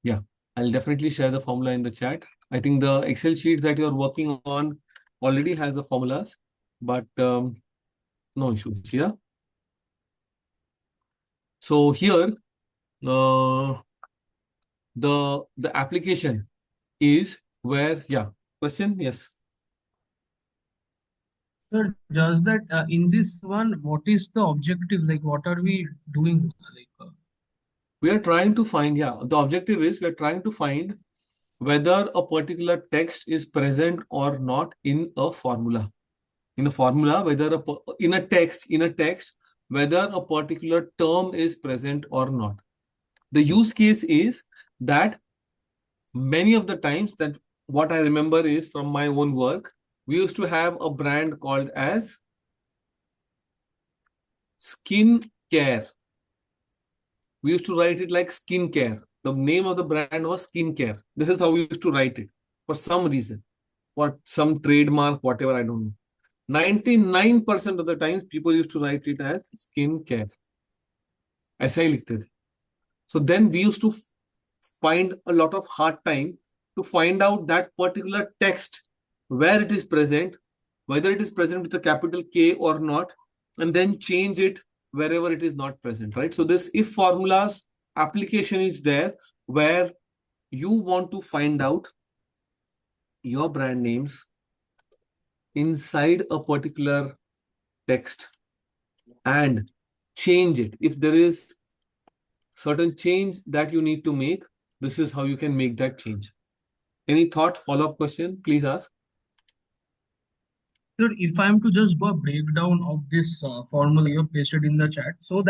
Speaker 1: Yeah, I'll definitely share the formula in the chat. I think the Excel sheets that you're working on already has the formulas, but no issues here. So here, the application is where, yeah, question, yes.
Speaker 2: Sir, just that in this one, what is the objective? Like, what are we doing?
Speaker 1: We are trying to find, yeah, the objective is we are trying to find whether a particular text is present or not in a formula. In a formula, whether in a text, whether a particular term is present or not. The use case is that many of the times that what I remember is from my own work, we used to have a brand called as Skin Care. We used to write it like Skin Care. The name of the brand was Skin Care. This is how we used to write it for some reason, for some trademark, whatever, I don't know. 99% of the times people used to write it as Skin Care. ऐसा ही लिखते थे. So then we used to find a lot of hard time to find out that particular text, where it is present, whether it is present with a capital K or not, and then change it wherever it is not present, right? So this if formulas application is there where you want to find out your brand names inside a particular text and change it. If there is certain change that you need to make, this is how you can make that change. Any thought, follow-up question, please ask.
Speaker 2: Sir, if I am to just do a breakdown of this formula you have pasted in the chat, so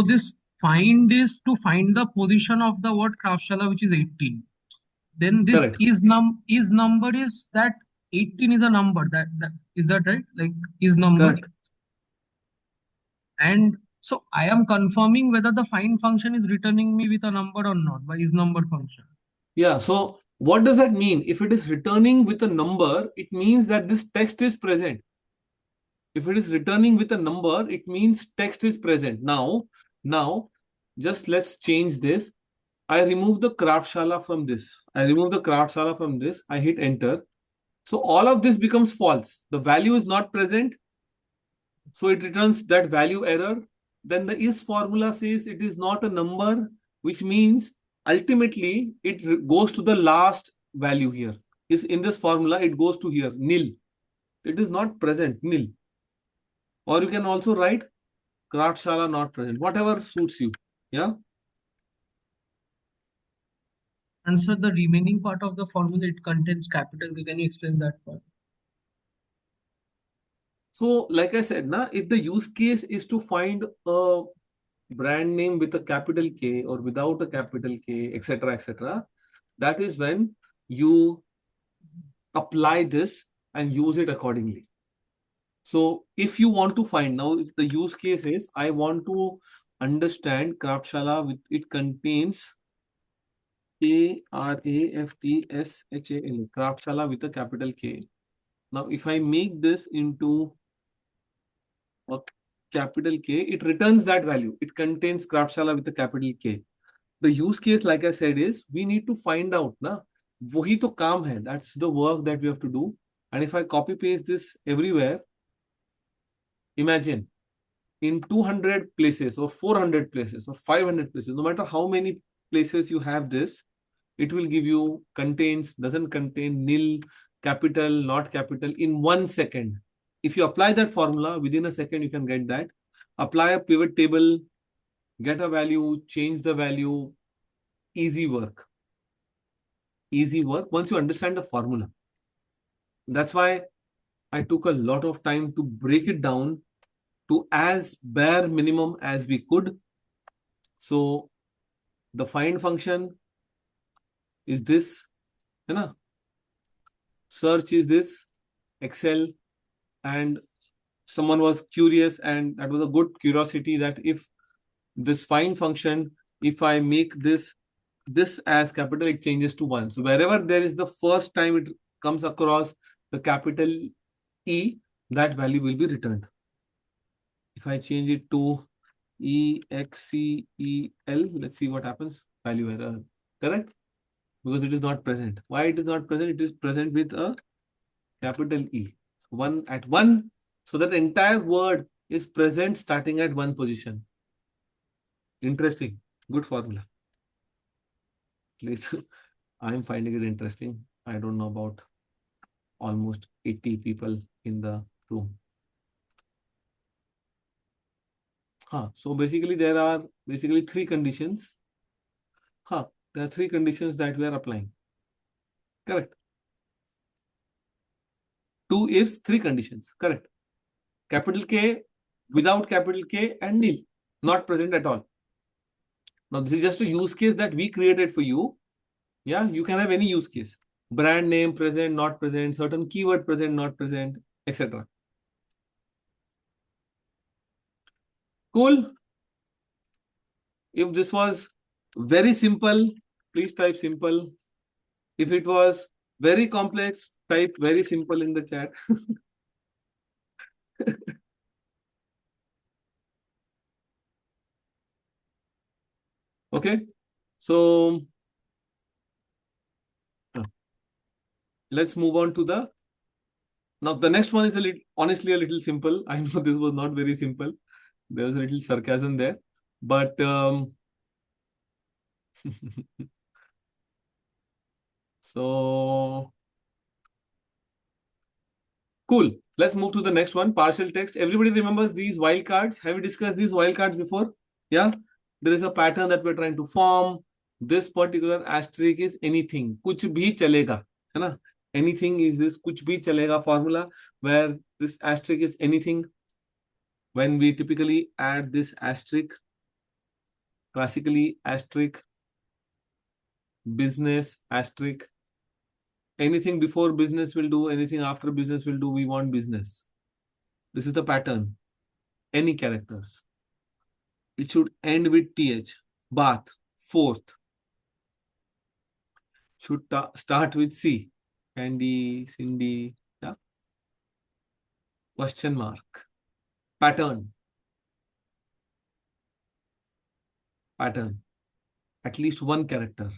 Speaker 2: this find is to find the position of the word Kraftshala, which is 18. Then this
Speaker 1: Correct.
Speaker 2: is number is that 18 is a number. That is that right? Like is number.
Speaker 1: Correct.
Speaker 2: And so I am confirming whether the find function is returning me with a number or not by is number function.
Speaker 1: Yeah, so what does that mean? If it is returning with a number, it means that this text is present. If it is returning with a number, it means text is present. Now, just let's change this. I remove the Kraftshala from this. I hit enter. So all of this becomes false. The value is not present. So it returns that value error. Then the is formula says it is not a number, which means ultimately it goes to the last value here. Is in this formula, it goes to here, nil. It is not present, nil. Or you can also write Kraftshala not present, whatever suits you. Yeah.
Speaker 2: And so the remaining part of the formula, it contains capital. Can you explain that part?
Speaker 1: So, like I said, if the use case is to find a brand name with a capital K or without a capital K, etc., that is when you apply this and use it accordingly. So if you want to find now, if the use case is, I want to understand Kraftshala with it contains Kraftshala, Kraftshala with a capital K. Now, if I make this into a capital K, it returns that value. It contains Kraftshala with a capital K. The use case, like I said, is we need to find out, na, wahi to kaam hai. That's the work that we have to do. And if I copy paste this everywhere, imagine in 200 places or 400 places or 500 places, no matter how many places you have this, it will give you contains, doesn't contain, nil, capital, not capital in 1 second. If you apply that formula, within a second, you can get that. Apply a pivot table, get a value, change the value, easy work. Easy work once you understand the formula. That's why I took a lot of time to break it down to as bare minimum as we could. So the find function is this, you know, search is this, Excel, and someone was curious, and that was a good curiosity that if this find function, if I make this as capital, it changes to 1. So wherever there is the first time it comes across the capital E, that value will be returned. If I change it to EXCEL, let's see what happens. Value error, correct? Because it is not present. Why it is not present? It is present with a capital E. So 1 at 1. So that entire word is present starting at 1 position. Interesting. Good formula. At least I am finding it interesting. I don't know about almost 80 people in the room. So basically there are three conditions. There are three conditions that we are applying. Correct. 2 ifs, 3 conditions. Correct. Capital K, without capital K, and nil. Not present at all. Now this is just a use case that we created for you. Yeah, you can have any use case. Brand name present, not present, certain keyword present, not present, etc. Cool. If this was very simple, please type simple. If it was very complex, type very simple in the chat. Okay. So let's move on to the. Now the next one is honestly a little simple. I know this was not very simple. There was a little sarcasm there, but so cool. Let's move to the next one. Partial text. Everybody remembers these wildcards. Have we discussed these wildcards before? Yeah. There is a pattern that we're trying to form. This particular asterisk is anything. Kuch bhi chalega. है ना? Anything is this kuch bhi chalega formula where this asterisk is anything. When we typically add this asterisk, classically asterisk, business asterisk, anything before business will do, anything after business will do, we want business. This is the pattern. Any characters. It should end with TH. Bath, fourth. Should start with C. Candy, Cindy, yeah. Question mark. Pattern. Pattern. At least one character.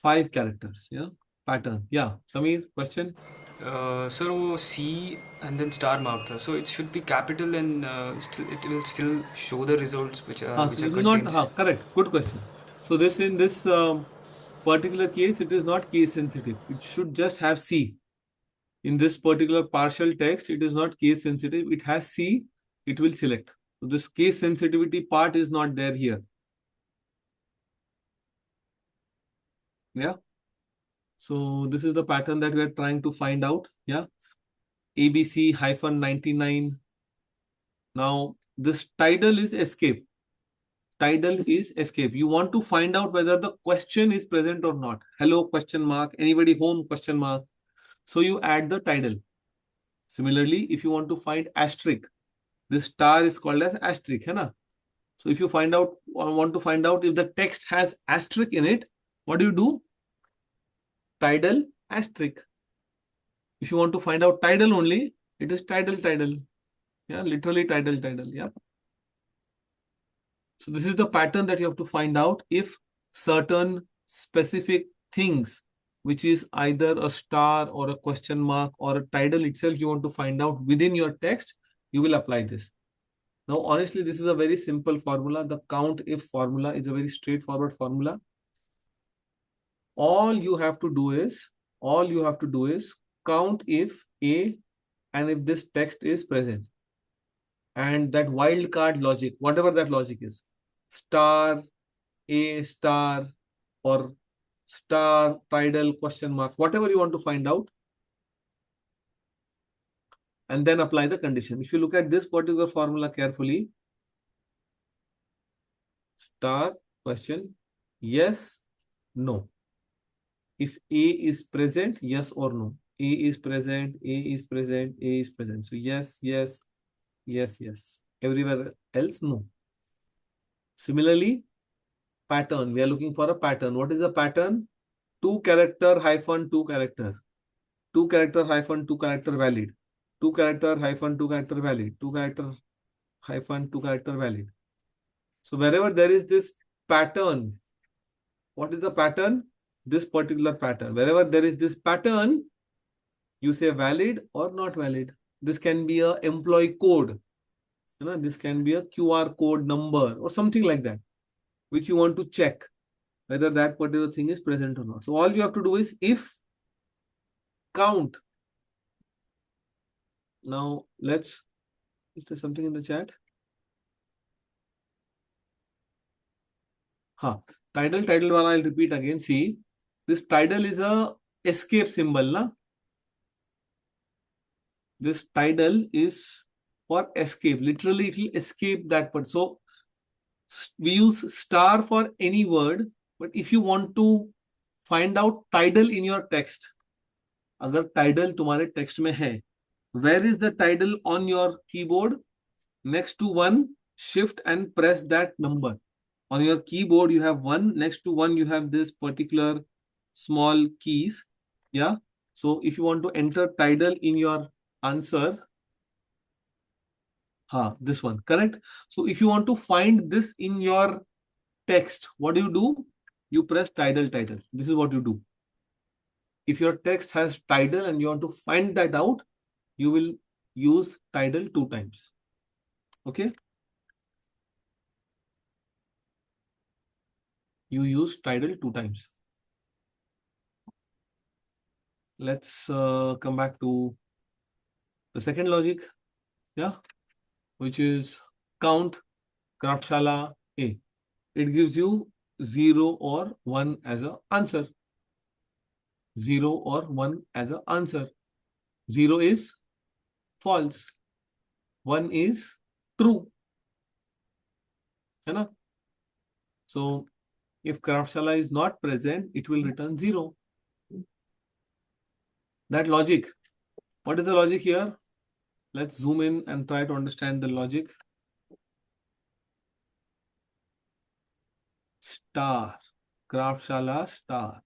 Speaker 1: 5 characters, yeah. Pattern. Yeah. Samir, question?
Speaker 5: Sir, वो C and then star mark था. So it should be capital and it will still show the results which
Speaker 1: so
Speaker 5: are
Speaker 1: this is
Speaker 5: contains.
Speaker 1: not correct. Good question. So this in this particular case, it is not case sensitive. It should just have C. In this particular partial text, it is not case sensitive. It has C. It will select. So this case sensitivity part is not there here. Yeah. So this is the pattern that we are trying to find out. Yeah. ABC-99. Now this title is escape. tidal is escape. You want to find out whether the question is present or not. Hello, question mark. Anybody home, question mark. So you add the tidal. Similarly, if you want to find asterisk, this star is called as asterisk, hai na? So if you find out or want to find out if the text has asterisk in it, what do? Tidal asterisk. If you want to find out tidal only, it is tidal. Yeah, literally tidal. Yeah. So this is the pattern that you have to find out if certain specific things, which is either a star or a question mark or a tidal itself, you want to find out within your text, you will apply this. Now, honestly, this is a very simple formula. The count if formula is a very straightforward formula. All you have to do is count if A and if this text is present. And that wildcard logic, whatever that logic is, star, A star, or star, tidal, question mark, whatever you want to find out, and then apply the condition. If you look at this particular formula carefully, star, question, yes, no. If A is present, yes or no. A is present, A is present, A is present. So yes. Everywhere else, no. Similarly, pattern. We are looking for a pattern. What is the pattern? 2 character hyphen 2 character. 2 character hyphen 2 character valid. 2 character hyphen 2 character valid. 2 character hyphen 2 character valid. So wherever there is this pattern, what is the pattern? This particular pattern. Wherever there is this pattern, you say valid or not valid. This can be a employee code. You know, this can be a QR code number or something like that, which you want to check whether that particular thing is present or not. So all you have to do is if count. Now let's, is there something in the chat? Tidal wala, I'll repeat again. See, this tidal is a escape symbol, na? This tidal is for escape. Literally, it will escape that part. So we use star for any word, but if you want to find out tidal in your text, अगर tidal तुम्हारे text में है, where is the tidal on your keyboard? Next to 1, shift and press that number. On your keyboard, you have 1. Next to 1, you have this particular small keys. Yeah. So if you want to enter tidal in your answer, this one, correct? So if you want to find this in your text, what do? You press tidal. This is what you do. If your text has tidal and you want to find that out, you will use tidal 2 times. Okay. You use tidal 2 times. Let's come back to the second logic, yeah, which is count Kraftshala A. It gives you 0 or 1 as an answer. 0 or 1 as an answer. 0 is false. 1 is true. Right? So if Kraftshala is not present, it will return 0. That logic. What is the logic here? Let's zoom in and try to understand the logic. Star. Kraftshala star.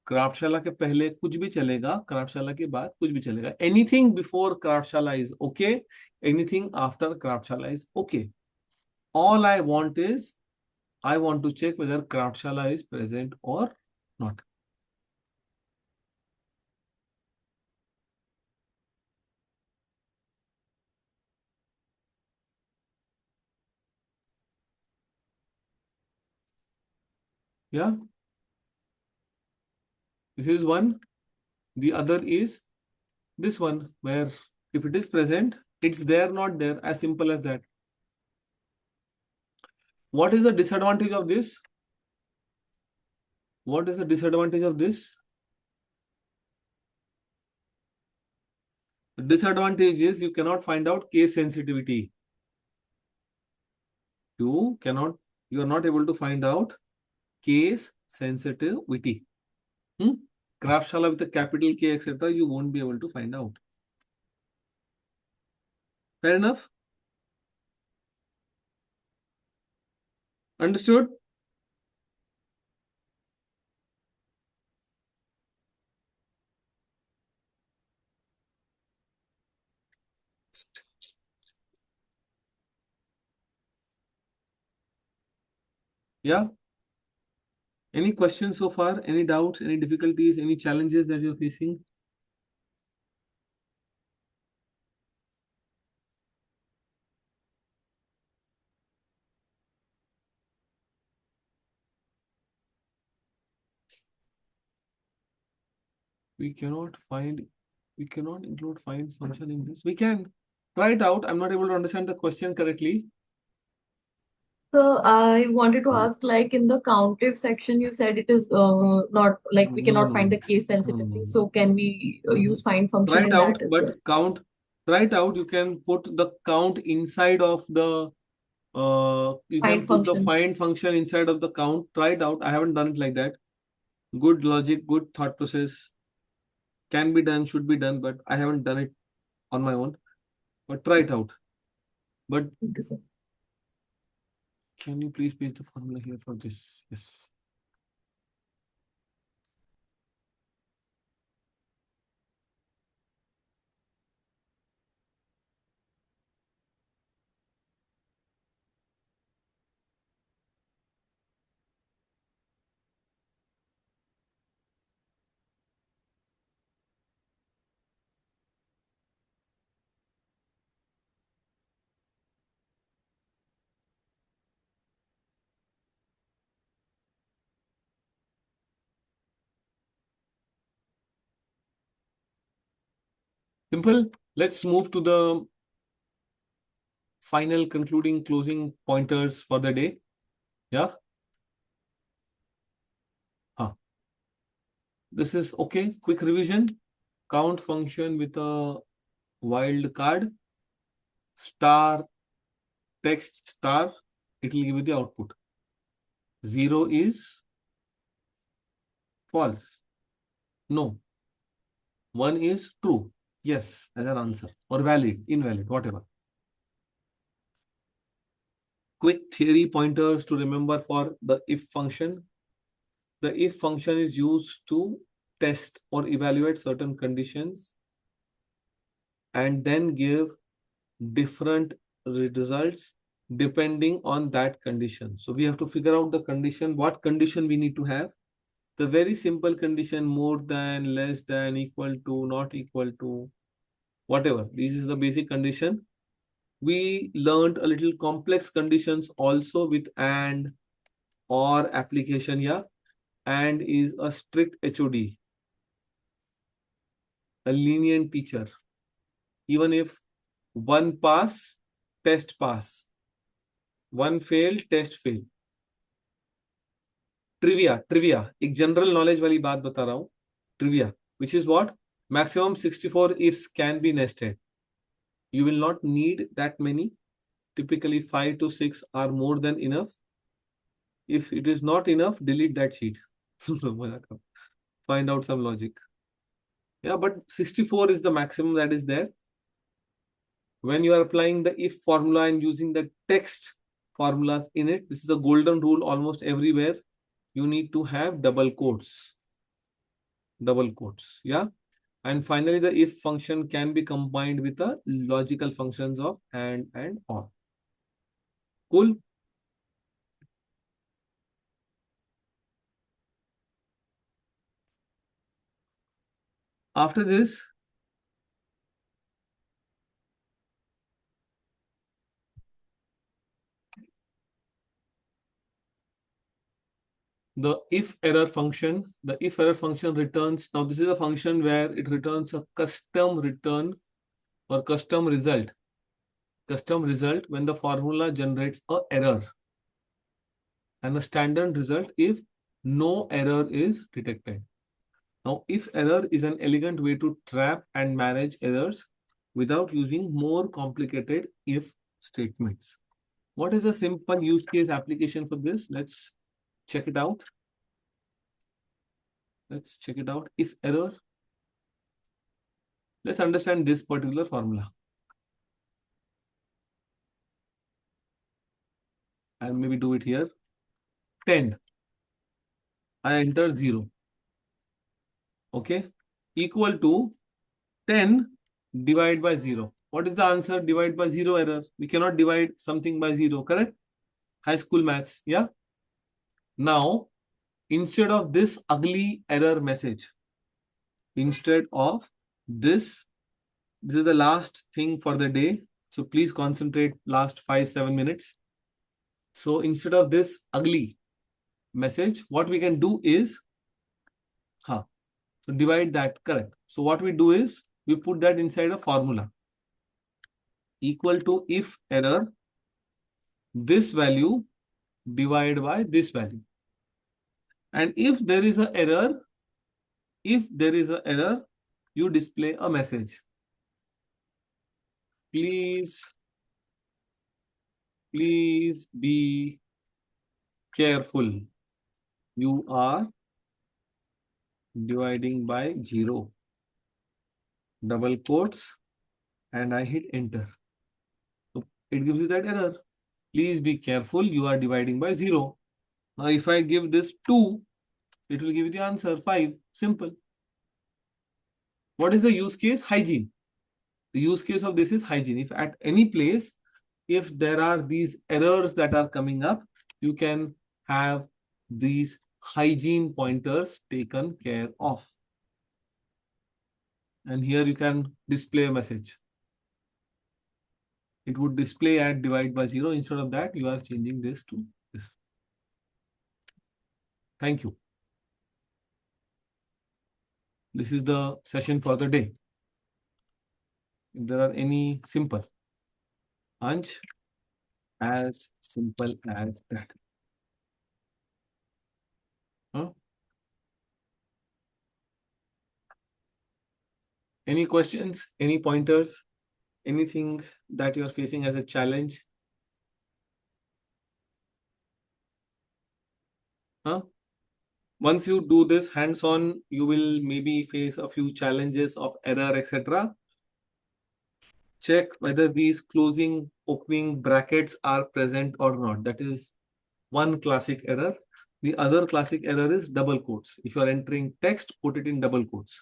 Speaker 1: क्राफ्टशाला के पहले कुछ भी चलेगा, क्राफ्टशाला के बाद कुछ भी चलेगा. Anything before क्राफ्टशाला is okay. Anything after क्राफ्टशाला is okay. All I want is, I want to check whether क्राफ्टशाला is present or not. Yeah. This is one. The other is this one, where if it is present, it's there, not there, as simple as that. What is the disadvantage of this? What is the disadvantage of this? The disadvantage is you cannot find out case sensitivity. You cannot You are not able to find out case sensitivity. Kraftshala with a capital K, etc., you won't be able to find out. Fair enough? Understood? Yeah? Any questions so far? Any doubts, any difficulties, any challenges that you're facing? We cannot include find function in this. We can try it out. I'm not able to understand the question correctly.
Speaker 4: So I wanted to ask, like in the countif section, you said it is not like we cannot find the case sensitivity.
Speaker 1: No.
Speaker 4: So can we use find
Speaker 1: Try
Speaker 4: function
Speaker 1: it
Speaker 4: in
Speaker 1: out,
Speaker 4: that as well?
Speaker 1: but count. Try it out. You can put the count inside of the. You can
Speaker 4: Find
Speaker 1: put the
Speaker 4: function.
Speaker 1: find function inside of the count. Try it out. I haven't done it like that. Good logic, good thought process. Can be done, should be done, but I haven't done it on my own. But try it out. But
Speaker 4: Okay, sir.
Speaker 1: can you please paste the formula here for this? Yes. Simple. Let's move to the final concluding closing pointers for the day. Yeah. This is okay. Quick revision. Count function with a wild card. Star text star. It will give you the output. 0 is false. No. 1 is true. Yes, as an answer. Or valid, invalid, whatever. Quick theory pointers to remember for the if function. The if function is used to test or evaluate certain conditions and then give different results depending on that condition. So we have to figure out the condition, what condition we need to have. The very simple condition, more than, less than, equal to, not equal to, whatever. This is the basic condition. We learned a little complex conditions also with and, or application. Yeah. And is a strict HOD, a lenient teacher. Even if one pass, test pass. One fail, test fail. Trivia एक general knowledge वाली बात बता रहा हूं. Trivia, which is what? Maximum 64 ifs can be nested. You will not need that many. Typically 5 to 6 are more than enough. If it is not enough, delete that sheet. Find out some logic. Yeah, but 64 is the maximum that is there. When you are applying the if formula and using the text formulas in it, this is a golden rule almost everywhere. You need to have double quotes. Double quotes. Yeah. And finally, the if function can be combined with the logical functions of and or. Cool. After this, the if error function returns. Now, this is a function where it returns a custom return or custom result. Custom result when the formula generates a error. And a standard result if no error is detected. Now, if error is an elegant way to trap and manage errors without using more complicated if statements. What is the simple use case application for this? Let's check it out. Let's check it out. If error, let's understand this particular formula. I'll maybe do it here. 10. I enter 0. Okay. Equal to 10 divided by 0. What is the answer? Divide by 0 error. We cannot divide something by 0, correct? High school maths, yeah? Now, instead of this ugly error message, instead of this is the last thing for the day. So please concentrate last 5-7 minutes. So instead of this ugly message, what we can do is, so divide that, correct. So what we do is, we put that inside a formula. Equal to if error, this value divided by this value. And if there is an error, you display a message. Please be careful. You are dividing by 0. Double quotes, and I hit enter. So it gives you that error. Please be careful. You are dividing by 0. Now, if I give this 2, it will give you the answer 5. Simple. What is the use case? Hygiene. The use case of this is hygiene. If at any place, if there are these errors that are coming up, you can have these hygiene pointers taken care of. And here you can display a message. It would display at divide by 0. Instead of that, you are changing this to this. Thank you. This is the session for the day. If there are any simple, Ansh, as simple as that. Any questions, any pointers, anything that you are facing as a challenge? Once you do this hands-on, you will maybe face a few challenges of error, etc. Check whether these closing, opening brackets are present or not. That is one classic error. The other classic error is double quotes. If you are entering text, put it in double quotes.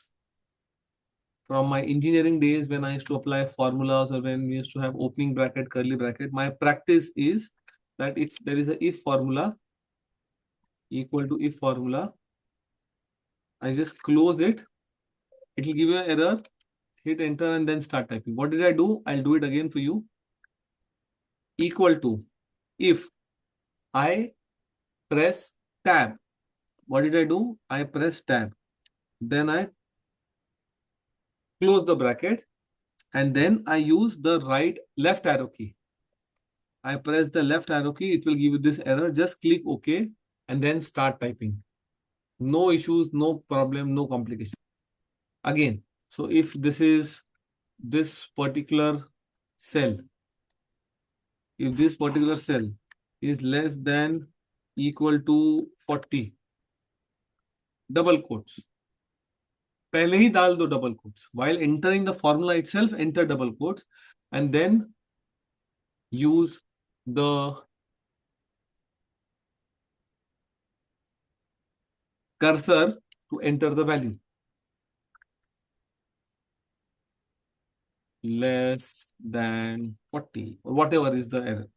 Speaker 1: From my engineering days, when I used to apply formulas or when we used to have opening bracket, curly bracket, my practice is that if there is a if formula equal to if formula, I just close it. It will give you an error. Hit enter and then start typing. What did I do? I'll do it again for you. Equal to if I press tab. What did I do? I press tab. Then I close the bracket and then I use the left arrow key. I press the left arrow key. It will give you this error. Just click OK and then start typing. No issues, no problem, no complication. Again, so if this is this particular cell, if this particular cell is less than equal to 40, double quotes. पहले ही डाल दो double quotes. While entering the formula itself, enter double quotes and then use the cursor to enter the value. Less than 40 or whatever is the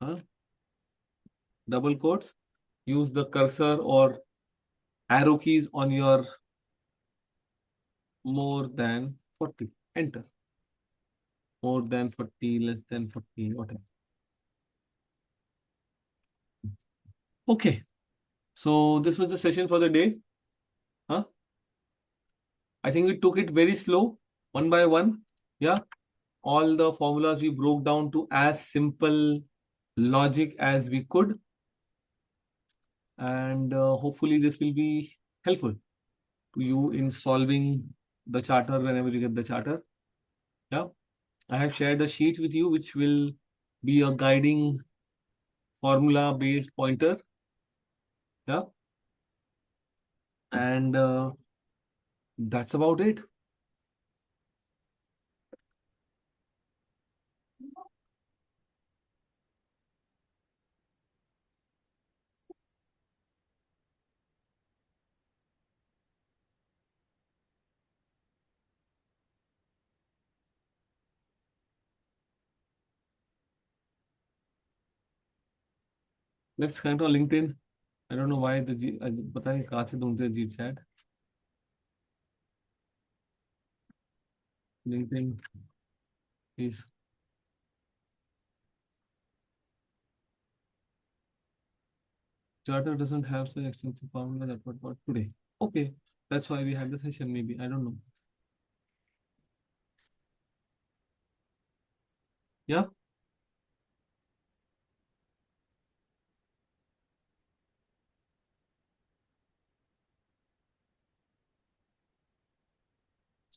Speaker 1: error. Double quotes. Use the cursor or arrow keys on your more than 40. Enter. More than 40, less than 40, whatever. Okay. So this was the session for the day. I think we took it very slow, one by one. Yeah. All the formulas we broke down to as simple logic as we could. And hopefully this will be helpful to you in solving the charter whenever you get the charter. Yeah. I have shared a sheet with you which will be a guiding formula based pointer. Yeah. And that's about it. Let's connect on LinkedIn. I don't know why the पता नहीं कहाँ से ढूंढते हैं jeep chat. LinkedIn is charter doesn't have such extensive formula that what today. Okay, that's why we had the session. Maybe I don't know. Yeah.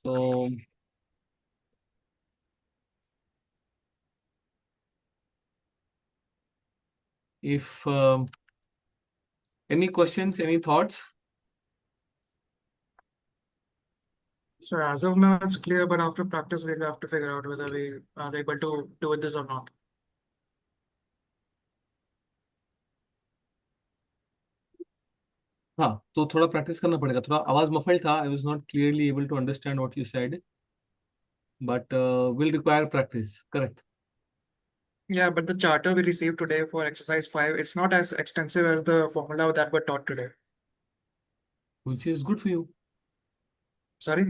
Speaker 1: So if any questions, any thoughts?
Speaker 6: So as of now, it's clear, but after practice, we'll have to figure out whether we are able to do this or not.
Speaker 1: हाँ, तो थोड़ा practice करना पड़ेगा. थोड़ा आवाज muffled था. I was not clearly able to understand what you said, but will require practice. Correct.
Speaker 6: Yeah, but the charter we received today for exercise 5, it's not as extensive as the formula that were taught today.
Speaker 1: Which is good for you.
Speaker 6: Sorry?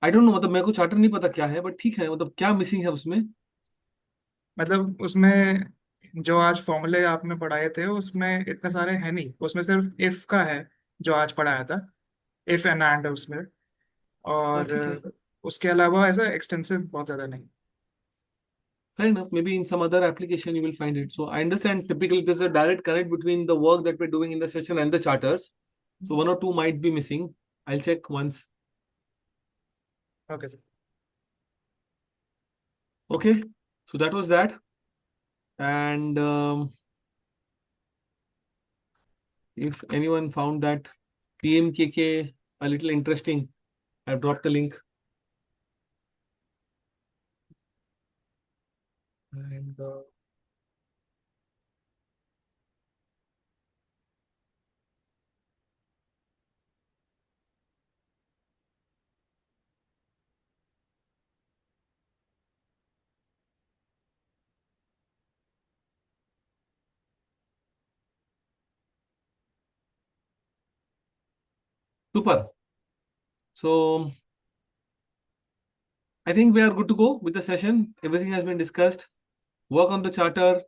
Speaker 1: I don't know. मतलब मेरे को charter नहीं पता क्या है, but ठीक है. मतलब क्या मिसिंग है उसमें?
Speaker 6: मतलब उसमें जो आज फॉर्मूले आपने पढ़ाए थे उसमें इतने सारे हैं नहीं, उसमें सिर्फ इफ का है जो आज पढ़ाया था, इफ एंड है उसमें,
Speaker 1: हाँ, ठीक है.
Speaker 6: और उसके अलावा ऐसा एक्सटेंसिव बहुत ज्यादा नहीं.
Speaker 1: Fair enough. Maybe in some other application you will find it. So I understand typically there's a direct connect between the work that we're doing in the session and the charters. So one or two might be missing. I'll check once.
Speaker 6: Okay, sir.
Speaker 1: Okay. So that was that. And if anyone found that PMKK a little interesting, I've dropped a link. And super. So I think we are good to go with the session. Everything has been discussed. Work on the charter.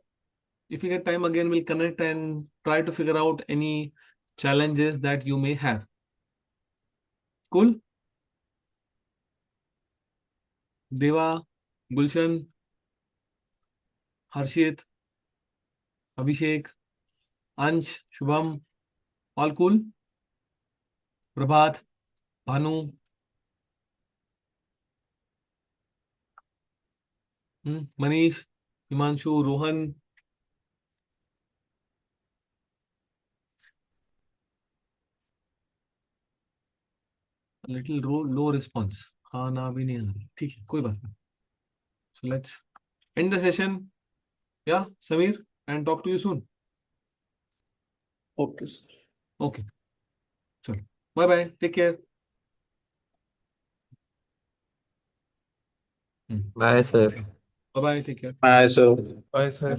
Speaker 1: If we get time again, we'll connect and try to figure out any challenges that you may have. Cool? Deva, Gulshan, Harshit, Abhishek, Ansh, Shubham, all cool? Prabhat, Bhanu, Manish, Himanshu, Rohan. A little low response. हाँ ना भी नहीं आ रही. ठीक है, कोई बात नहीं. So let's end the session. Yeah, Samir, and talk to you soon.
Speaker 6: Okay, sir.
Speaker 1: Okay. चलो. Bye bye. Take care.
Speaker 3: Bye, sir.
Speaker 1: Bye bye. Take care.
Speaker 7: Hi, sir.
Speaker 6: Bye, sir.